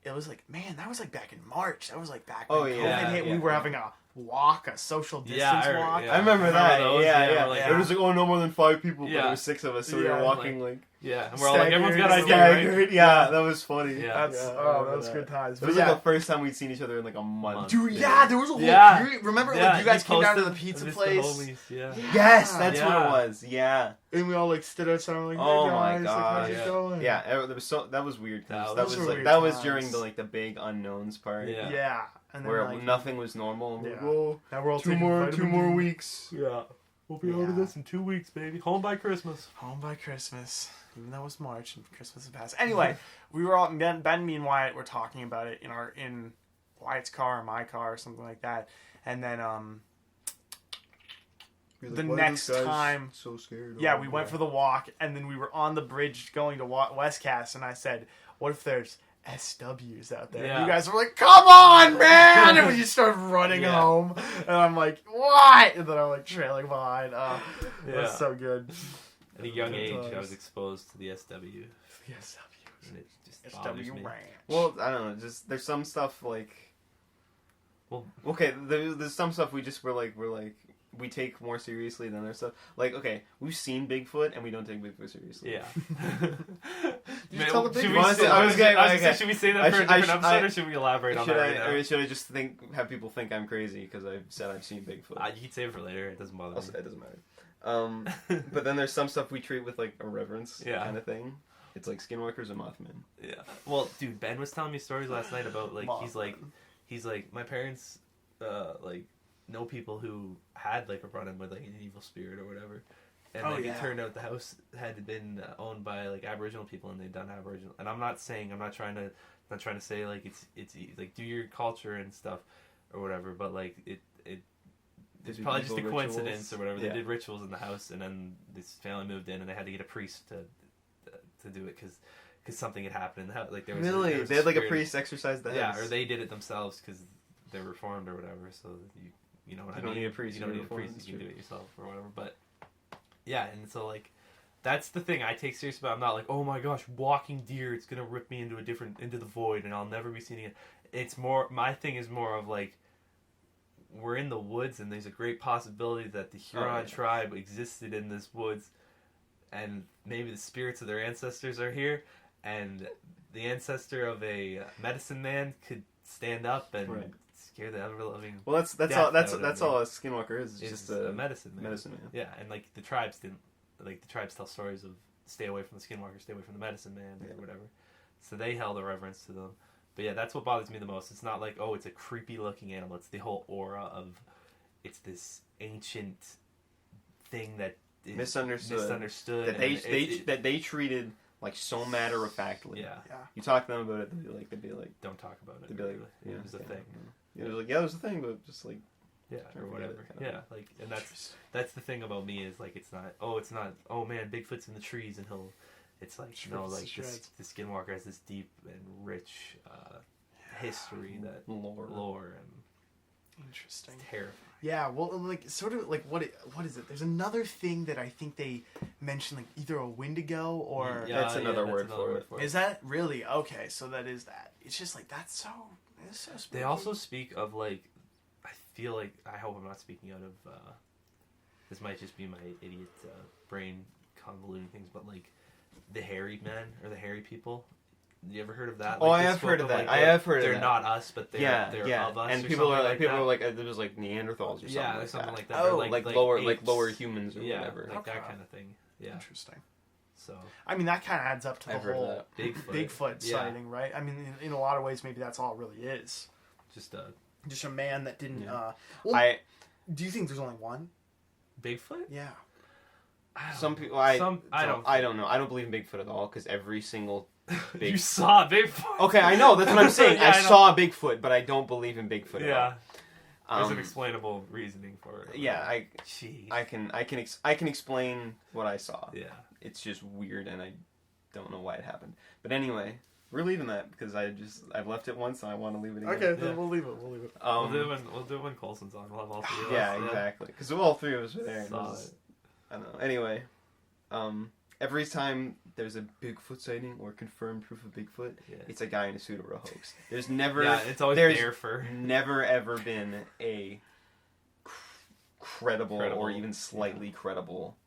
It was like, man, that was like back in March. That was like back when Oh, COVID yeah, hit. We yeah. were having a walk, a social distance Yeah, walk. yeah. I remember Remember that. those? Yeah, Yeah, yeah. we're like- It was like, oh, no more than 5 people, but Yeah. there were 6 of us, so we Yeah, were walking like Yeah, and we're all like, everyone's got Staggered, ideas, right? staggered. Yeah, that was funny. Yeah. That's Yeah, I oh, remember that was that. good times. It But was yeah, like the first time we'd seen each other in like a month. dude, yeah, there was a whole Yeah. period. Remember, Yeah, like you guys came down to the posted pizza with place, The homies, yeah. Yes, that's Yeah. what it was. Yeah. and we all like stood outside. And we're like, Oh hey, my guys, God, like, how's yeah. it going? Yeah, there was that was weird. 'Cause That That was was weird like that was times. during the big unknowns part. Yeah. Yeah, and then Where like, nothing was normal. And we're like, Yeah. "Whoa, now we're all two taking more vitamin D. weeks. Yeah. We'll be out of this in 2 weeks, baby. Home by Christmas. Home by Christmas, even though it's March and Christmas is past. Anyway, we were all Ben, me, and Wyatt were talking about it in Wyatt's car or my car or something like that, and then We're The like, "Why are next those guys time- so scared. yeah, we went for the walk, and then we were on the bridge going to Westcast, and I said, "What if there's SWs out there?" Yeah. You guys were like, "Come on, man!" And we just started running Yeah. home, and I'm like, "What?" And then I'm like trailing behind. It Yeah. was so good. At a young Good age, I times. was exposed to the SW, SWs. and it just bothers SW me. Ranch. Well, I don't know. Just there's some stuff like. Well- okay, there's some stuff we just we're like we take more seriously than their stuff. Like, okay, we've seen Bigfoot and we don't take Bigfoot seriously. Yeah. Just tell the should Bigfoot. we say, I was gonna say, should we say that I for should- a I different should- episode, or should we elaborate on that right now? Or should I just have people think I'm crazy because I've said I've seen Bigfoot? You can save it for later. It doesn't bother Also, me. it doesn't matter. But then there's some stuff we treat with like a reverence kind of thing. It's like skinwalkers and Mothman. Yeah. Well, dude, Ben was telling me stories last night about like Mothman. he's like my parents like know people who had like a run-in with like an evil spirit or whatever. And Oh, like yeah. it turned out the house had been owned by like Aboriginal people, and they'd done Aboriginal. And I'm not trying to say like it's like do your culture and stuff or whatever, but like it's do probably just a evil coincidence rituals. or whatever. Yeah. They did rituals in the house, and then this family moved in, and they had to get a priest to do it because something had happened in the house. Like there was Really? was They had like a spirit- priest exercise the yeah, house. or they did it themselves because they're reformed or whatever. So you know what You I don't mean. need a priest, You don't you're need a priest. reformed, You can it's do it yourself or whatever. But yeah, and so like that's the thing I take serious about. I'm not like, oh my gosh, walking deer, it's gonna rip me into the void and I'll never be seen again. It's more, my thing is more of like, we're in the woods and there's a great possibility that the Huron tribe existed in this woods, and maybe the spirits of their ancestors are here, and the ancestor of a medicine man could stand up and scare the ever living. Well, that's death all. out That's of all me. a skinwalker is. It's It's just a medicine man. medicine man. Yeah, and like the tribes didn't, like the tribes tell stories of stay away from the skinwalker, stay away from the medicine man, or whatever. So they held a reverence to them. But yeah, that's what bothers me the most. It's not like, oh, it's a creepy looking animal. It's the whole aura of, it's this ancient thing that is Misunderstood. That and they treated like so matter of factly. yeah, You talk to them about it, they'd be like, don't talk about it. they'd be like, really. It was a thing. It was like, yeah, it was a thing, but just like, Yeah, Or or forget it, whatever. kind of. Yeah, like, and that's the thing about me is like, it's not, oh man, Bigfoot's in the trees and he'll, it's like, no, like the skinwalker has this deep and rich history that lore and Interesting. it's terrifying. Yeah, well, like, sort of, like, what is it? There's another thing that I think they mentioned, like, either a Wendigo or... That's another word for it. Is that really? Okay, so that is that. It's just, like, it's so spooky. They also speak of, like, I feel like, I hope I'm not speaking out of, this might just be my idiot brain convoluting things, but, like, the hairy men, or the hairy people. You ever heard of that? Oh, Like, I they have spoke heard of that. like, I have heard of they're that. not us, but they're of us. And or people something are like people that. are like there was like Neanderthals or something. Yeah, like something that. like that. Oh, Or like apes. lower humans or Yeah, whatever. like that Okay. kind of thing. Yeah. Interesting. So I mean, that kind of adds up to the I've heard of whole that. Bigfoot. Bigfoot sighting, right? I mean, in a lot of ways, maybe that's all it really is. Just Just a man that didn't... Yeah. well, do you think there's only one? Bigfoot. Yeah. Some people I I don't. know. I don't believe in Bigfoot at all because every single You saw Bigfoot. Okay, I know. That's what I'm saying. Yeah, I know. saw Bigfoot, but I don't believe in Bigfoot at Yeah. all. There's an explainable reasoning for it. Yeah, Jeez. I can explain what I saw. Yeah. It's just weird, and I don't know why it happened. But anyway, we're leaving that because I've left it once, and I want to leave it again. Okay, then Yeah. we'll leave it. We'll do it when Colson's on. We'll have all three of us. Yeah, exactly. Because all three of us were there. And it Saw was- it. I don't know. Anyway, every time there's a Bigfoot sighting or confirmed proof of Bigfoot, Yeah. it's a guy in a suit or a hoax. There's never, Yeah, it's always there's there for. never ever been a credible or even slightly credible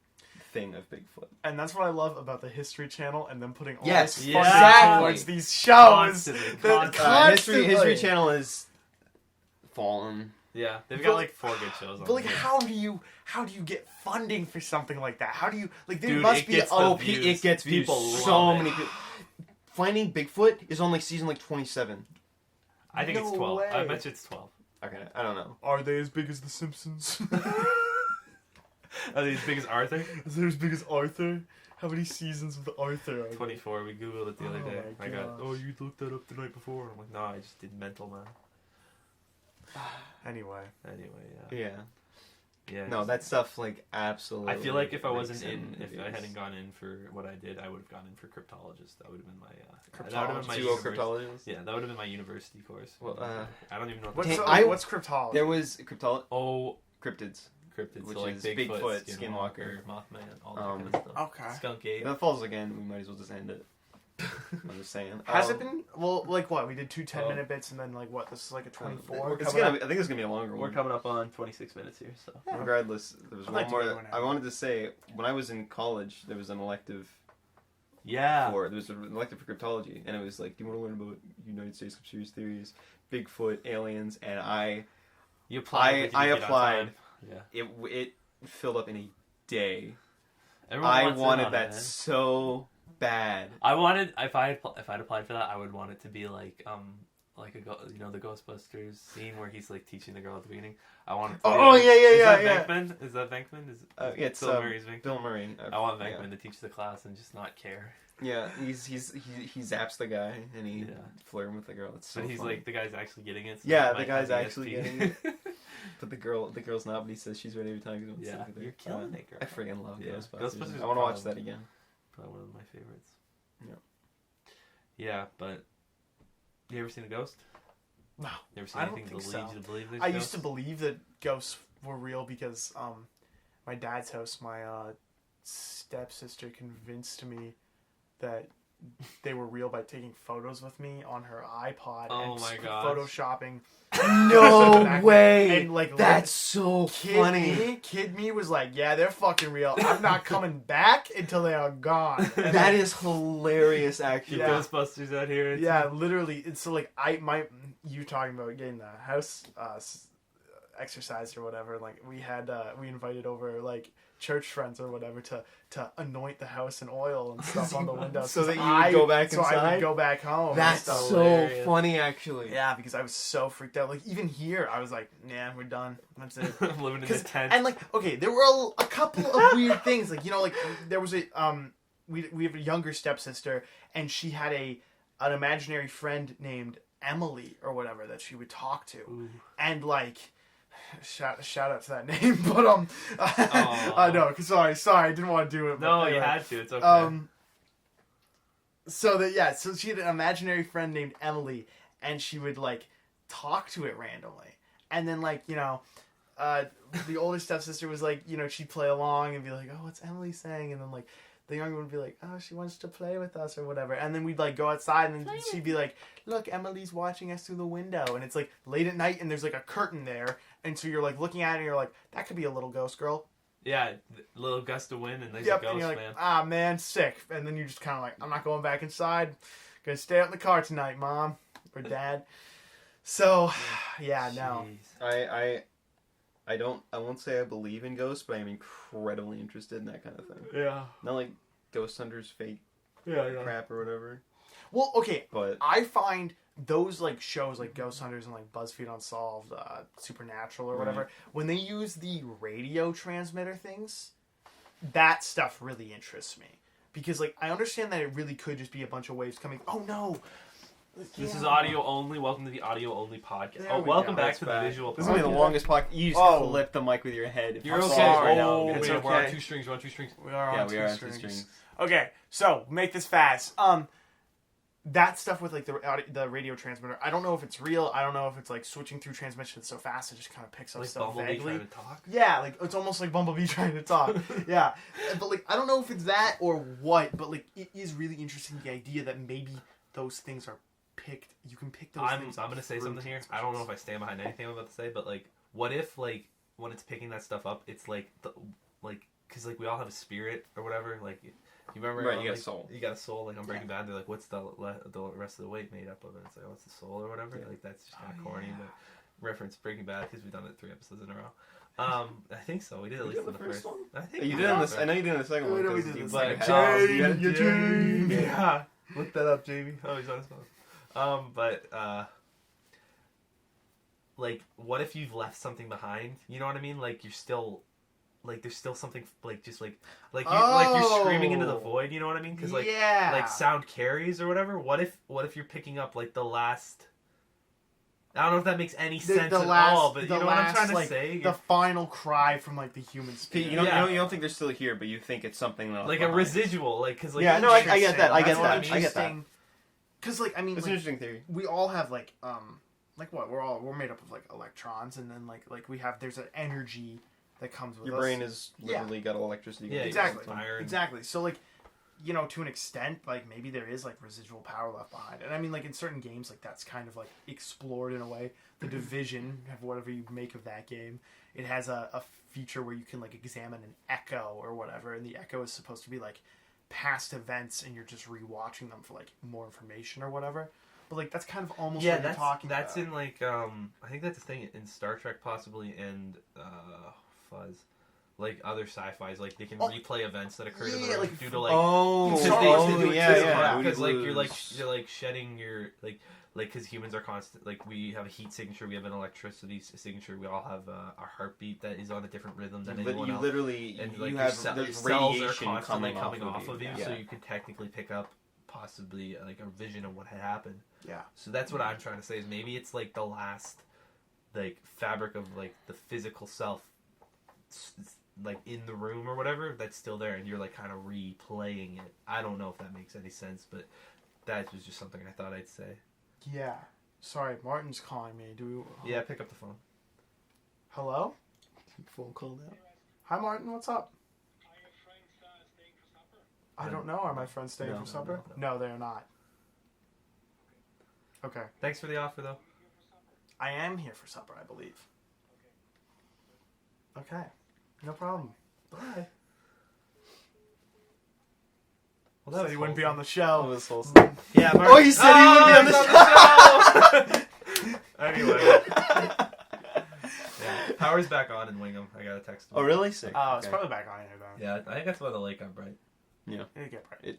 thing of Bigfoot. And that's what I love about the History Channel and them putting all Yes, this yeah. funding exactly. towards these shows. Constantly, that constantly. History Channel is fallen. Yeah, they've But- got like 4 good shows on. But like, here. how do you get funding for something like that? How do you like? There Dude, must it be gets oh, the views. It gets views. People So love it. many people. Finding Bigfoot is on like season like 27. I think it's No 12. I way. bet you it's 12. Okay, I don't know. Are they as big as The Simpsons? Are they as big as Arthur? Is they as big as Arthur? How many seasons with Arthur? Are there? 24. We googled it the other Oh day. my I got. gosh. Oh, you looked that up the night before. I'm like, no, I just did mental math. Anyway, Anyway, Yeah. yeah. No, that stuff like absolutely. I feel like if I makes wasn't in, if I views. hadn't gone in for what I did, I would have gone in for cryptologist. That would have been my. That would have been my Pseudo university- cryptologist. Yeah, that would have been my university course. Well, I don't even know. What what's Hey, what's cryptology? There was cryptology. cryptids, Which so like is Bigfoot, Bigfoot, Skinwalker, Skinwalker. Mothman, all that kind of stuff. Okay. Skunk ape. If that falls again, we might as well just end it. I'm just saying. Has it been? Well, like what? We did 2 10-minute bits, and then like what? This is like a 24. It's gonna. I think it's gonna be a longer We're one. coming up on 26 minutes here, so. Yeah. Regardless, there was I'd one like to more. get one I out. wanted to say when I was in college, there was an elective Yeah. there was an elective for cryptology, and it was like, do you want to learn about United States conspiracy theories, Bigfoot, aliens? And I applied. I applied. Yeah. It filled up in a day. Everyone I wants in wanted on that it, man. so bad. I wanted if I'd applied for that, I would want it to be like the Ghostbusters scene where he's like teaching the girl at the beginning. I want it to be Oh, like, yeah, is that yeah. Venkman? Is that Venkman? Is Yeah, it's Bill Murray's Venkman? Bill Murray. I want Venkman to teach the class and just not care. Yeah, he zaps the guy and he Yeah. flirting with the girl. It's so But he's funny. like the guy's actually getting it. So Yeah, he the might guy's have actually ESP. getting it. But the girl's not. But he says she's ready every time. He wants to Yeah, sleep with her. you're killing it, girl. I freaking love Yeah, Ghostbusters. Ghostbusters I want to watch probably- that again. Probably one of my favorites. Yeah. Yeah, but you ever seen a ghost? No, You ever seen I don't anything to think lead so. you to believe there's I ghosts? used to believe that ghosts were real because my dad's house, my stepsister convinced me that they were real by taking photos with me on her iPod Oh and my s- gosh. photoshopping. No way! And like That's so funny. Kid me was like, yeah, they're fucking real. I'm not coming back until they are gone. And That is hilarious, actually. Yeah. Ghostbusters out here. It's yeah, literally. It's so like you talking about getting the house exercised or whatever. Like we had we invited over like church friends or whatever to anoint the house in oil and stuff on the windows So that 'cause you would go back so I inside? would go back home. and That's stuff. so hilarious. funny, actually. Yeah, because I was so freaked out. Like even here, I was like, nah, we're done. That's it. living in the tent. And like, okay, there were a couple of weird things. Like, you know, like there was a we have a younger stepsister, and she had an imaginary friend named Emily or whatever that she would talk to, Ooh. and like. Shout out to that name, but no, sorry, I didn't want to do it. But No, anyway. you had to. It's okay. So she had an imaginary friend named Emily, and she would like talk to it randomly, and then like the older stepsister was like, she'd play along and be like, oh, what's Emily saying? And then like the younger one would be like, oh, she wants to play with us or whatever. And then we'd like go outside and then she'd be like, look, Emily's watching us through the window. And it's like late at night and there's like a curtain there. And so you're like looking at it and you're like, that could be a little ghost girl. Yeah, little gust of wind and there's Yep. a And ghost, you're like, man. ah, man, sick. And then you're just kind of like, I'm not going back inside. Gonna stay out in the car tonight, Mom or Dad. So, yeah, no. Jeez. I won't say I believe in ghosts, but I'm incredibly interested in that kind of thing. Yeah. Not like Ghost Hunters fake Yeah, crap or whatever, Well, okay. but I find those like shows like Ghost Hunters and like BuzzFeed Unsolved, Supernatural or whatever, when they use the radio transmitter things, that stuff really interests me. Because like I understand that it really could just be a bunch of waves coming. Oh no. This Yeah. is audio only. Welcome to the audio only podcast. There Oh, we welcome go. back That's to the bad. visual This is gonna be the Okay. longest podcast. You just Oh. clip the mic with your head. You're I'm okay. sorry. Oh, It's man, we're on okay. 2 strings. We're on 2 strings. We are Yeah, on we two are on 2 strings. strings. Okay, so make this fast. That stuff with like the radio transmitter, I don't know if it's real. I don't know if it's like switching through transmission so fast it just kind of picks up Like stuff Bumblebee vaguely. trying to talk. Yeah, like it's almost like Bumblebee trying to talk. Yeah, but like I don't know if it's that or what, but like it is really interesting the idea that maybe those things are picked. You can pick those I'm things. gonna say through something here. I don't know if I stand behind anything I'm about to say, but like, what if like when it's picking that stuff up, it's like because like we all have a spirit or whatever. Like you remember, Right, you got a like, soul. You got a soul. Like on Breaking Bad, they're like, what's the rest of the weight made up of? And it's like, oh, it's the soul or whatever. Yeah. Like that's just kind of corny, but reference Breaking Bad because we've done it 3 episodes in a row. I think so. We did at You least did in the the first one? I think You we did on did this. I know you did on the second one. We 'cause did you the put second house, one. you had Jamie, Jamie. Jamie. Yeah. Look that up, Jamie. Oh, he's on his phone. Like, what if you've left something behind? You know what I mean? Like, you're still, like, there's still something, like, just like you're screaming into the Oh. void. You know what I mean? Because like, yeah, like sound carries or whatever. What if you're picking up like the last? I don't know if that makes any sense at all, but you know what I'm trying to like, say. the final cry from like the human spirit. You don't, Yeah. you don't think they're still here, but you think it's something else. like a residual, like because like Yeah, no, I get that. I get That's that. I get that. interesting. Because like I mean, It's like, an interesting theory. we all have like what we're made up of like electrons, and then like we have there's an energy that comes with Your us. brain is literally got electricity. Yeah, going exactly all the time. Iron. exactly. So like you know, to an extent, like, maybe there is, like, residual power left behind. And I mean, like, in certain games, like, that's kind of, like, explored in a way. The Division, whatever you make of that game, it has a feature where you can, like, examine an echo or whatever, and the echo is supposed to be, like, past events, and you're just rewatching them for, like, more information or whatever. But, like, that's kind of almost what you're talking that's about. in, like, I think that's a thing in Star Trek, possibly, and, Fuzz. Like, other sci-fis, like, they can replay events that occurred in the room like, due to, like... yeah. Because, like, you're, like, shedding your, like, because humans are constant, like, we have a heat signature, we have an electricity signature, we all have our heartbeat that is on a different rhythm than anyone else. Literally, And, you like, have your there's cells are radiation constantly coming off of you, Yeah. so you can technically pick up, possibly, like, a vision of what had happened. Yeah. So that's what I'm trying to say, is maybe it's, like, the last, like, fabric of, like, the physical self, like, in the room or whatever, that's still there, and you're, like, kind of replaying it. I don't know if that makes any sense, but that was just something I thought I'd say. Yeah. Sorry, Martin's calling me. Do we... Yeah, pick up the phone. Hello? Phone call now. Hi, Martin. What's up? I don't know. Are my friends staying No, for supper? no. No, they're not. Okay. Thanks for the offer, though. I am here for supper, I believe. Okay. No problem. Bye. Well, Said he wouldn't be on the show. This whole Yeah, Mark. Oh, he said he would be on the show! Anyway. Yeah, power's back on in Wingham. I got a text. Oh, really? Sick. Oh, it's Okay. probably back on here, though. Yeah, I think that's why the lake got bright. Yeah. It did get bright.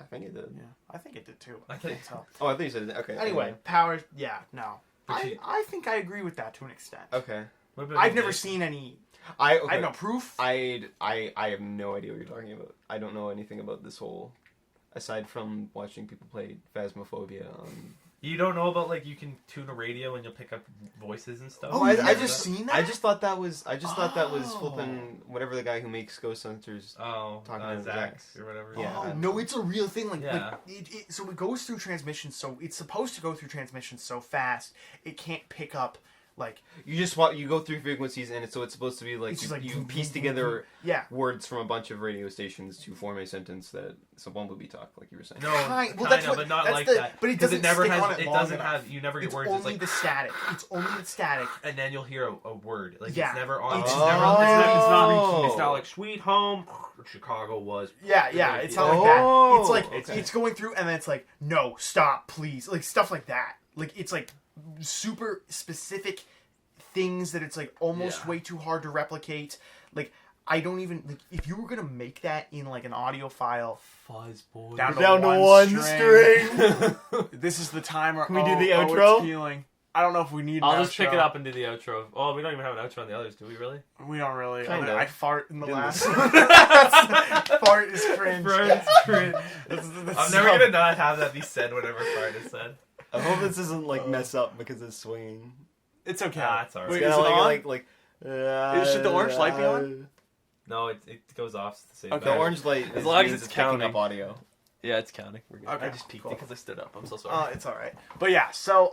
I think it did. Yeah, I think it did too. I think- can't tell. Oh, I think you said it. Okay. Anyway, power. Yeah, no. But you- I think I agree with that to an extent. Okay. What about I've you, never Jake? seen any. I I have no proof. I have no idea what you're talking about. I don't know anything about this whole, aside from watching people play Phasmophobia on. You don't know about, like, you can tune a radio and you'll pick up voices and stuff? Oh, I I just just seen that. I just thought that was Oh. flipping whatever the guy who makes Ghost Hunters. Oh, Talking about Zax or whatever. Yeah. Oh, no, it's a real thing. Like, Yeah. so it goes through transmission. So it's supposed to go through transmission so fast it can't pick up. Like, You just you go through frequencies and it's supposed to be like It's just like you piece together yeah. words from a bunch of radio stations to form a sentence that someone would be talk, like you were saying. No, Well, that's what- but not that's like the- that. but it 'Cause doesn't never stick has. on it It long doesn't enough. have. You never get It's words. only It's like, the static. It's only the static. and then you'll hear a word. Like Yeah. it's never on. It's It's never- never. Oh. It's not like Sweet Home. Chicago was. Yeah, yeah. It's not like Oh, that. It's like okay. it's going through, and then it's like, no, stop, please, like stuff like that. Like it's like super specific things that it's like almost Yeah. way too hard to replicate. Like I don't even like if you were gonna make that in like an audio file. Fuzz boy. Down to Down to one one string. string. This is the timer. Can we do the Oh, outro? it's feeling. I don't know if we need. An I'll just outro. pick it up and do the outro. Oh, we don't even have an outro on the others, do we? Really? We don't really. Kinda. I fart in the Didn't last. listen. Fart is cringe. Fart's cringe. That's I'm never gonna not have that be said whenever fart is said. I hope this doesn't like mess up because it's swinging. It's okay. Ah, it's alright. Wait, It's is it kinda on? like Should the orange light be on? No, it goes off the same. Okay. The orange light As long as means it's picking counting. up audio. Yeah, it's counting. We're good. Okay, I just peeked cool. it because I stood up. I'm so sorry. It's all right. But yeah, so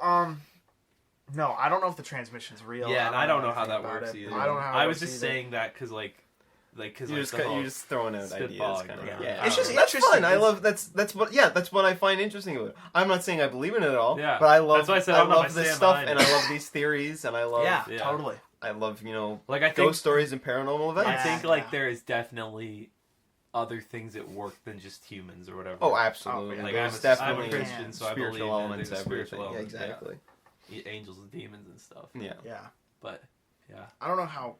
no, I don't know if the transmission's real. Yeah, and I don't know how anything that about works it. either. I don't know how I it was works just either. saying that because because You're like just throwing out spitball, ideas, kind of. yeah. Yeah, I it's just don't know. that's Interesting. fun. I love that's what I find interesting about it. I'm not saying I believe in it at all. Yeah. but I love That's why I said I don't know if I love this stand stuff behind and it. I love these theories and I love Yeah, Yeah. totally. I love like I think ghost stories and paranormal events. I Yeah. think like there is definitely other things at work than just humans or whatever. Oh, absolutely. Oh, yeah. Like There's I'm a definitely Christian, so I believe spiritual that elements, there's a spiritual everything. Yeah, element, exactly. Angels and demons and stuff. Yeah. Yeah. But yeah, I don't know how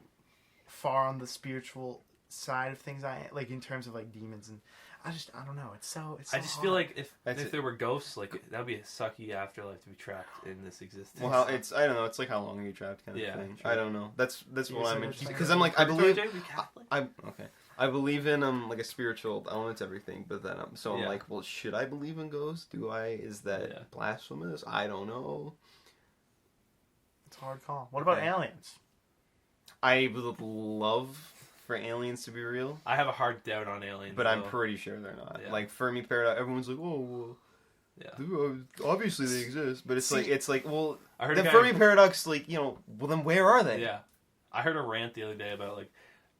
far on the spiritual side of things I am, like in terms of like demons and I don't know. It's so I just feel like if That's it. there were ghosts, like that'd be a sucky afterlife to be trapped in this existence. Well, I don't know. It's like how long are you trapped, kind of Yeah, thing. true. I don't know. That's You what said I'm it's interested like because I'm like I believe Catholic? I'm okay. I believe in like a spiritual element to everything, but then so I'm Yeah. like, well, should I believe in ghosts? Do I? Is that Yeah. blasphemous? I don't know. it's a hard call. What about Okay. aliens? I would love for aliens to be real, I have a hard doubt on aliens, but I'm though. pretty sure they're not. Yeah. Like Fermi paradox, everyone's like, oh, well, Yeah. obviously they exist, but it's like, well, I heard the a guy, Fermi paradox, like, well, then where are they? Yeah, I heard a rant the other day about like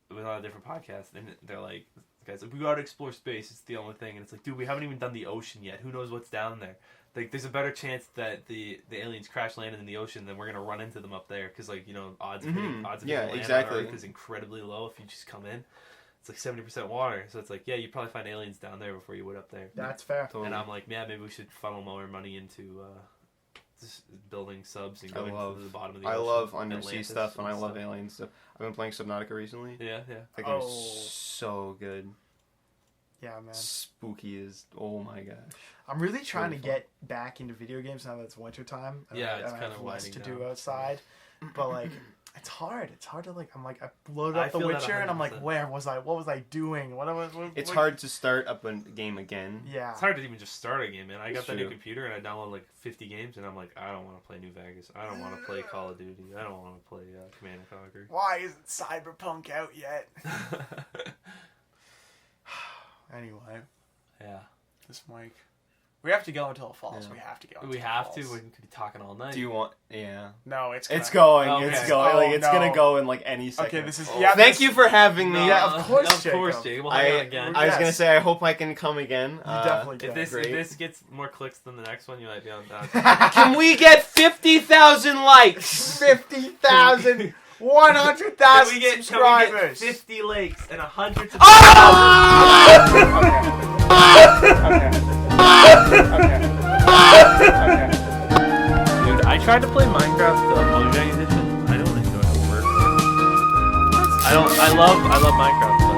it was on a different podcast, and they're like, this guys. Like, we gotta explore space. It's the only thing. And it's like, dude, we haven't even done the ocean yet. Who knows what's down there? Like, there's a better chance that the aliens crash landed in the ocean than we're gonna run into them up there. Because, like, you know, odds of hitting land exactly. on Earth is incredibly low if you just come in. It's like 70% water. So it's like, yeah, you'd probably find aliens down there before you would up there. That's fair. Totally. And I'm like, yeah, maybe we should funnel more money into just building subs and going to the bottom of the ocean. I love undersea Atlantis stuff, and I love stuff. alien stuff. I've been playing Subnautica recently. Yeah. That game is so good. Yeah, man. Spooky as, oh my gosh. I'm really trying to Really get back into video games now that it's wintertime. Yeah, it's I kind have of less winding to down. do outside. But, like, it's hard. It's hard to, like, I'm like, I loaded I up The feel that Witcher, and I'm like, 100%. where was I? What was I doing? What It's hard to start up a game again. Yeah. It's hard to even just start a game, man. I got It's that new true. computer and I downloaded like 50 games, and I'm like, I don't want to play New Vegas. I don't want to play Call of Duty. I don't want to play Command and Conquer. Why isn't Cyberpunk out yet? Anyway, Yeah. this mic. We have to go until it falls. Yeah. We have to go. We until it have to. falls. We could be talking all night. Do you want, yeah. No, it's It's gonna- going, Okay. it's going. Oh, Like, it's no. gonna go in like any second. Okay, this is Thank you for having me. No, Yeah, of course, Jake. We'll hang out again. I was Yes. gonna say, I hope I can come again. You definitely If can. this Great. gets more clicks than the next one, you might be on that. Can we get 50,000 likes? 50,000, 100,000 Can we get subscribers. 50 likes and 100 Oh! Dude, I tried to play Minecraft Mojang edition. I don't enjoy the work. I love Minecraft.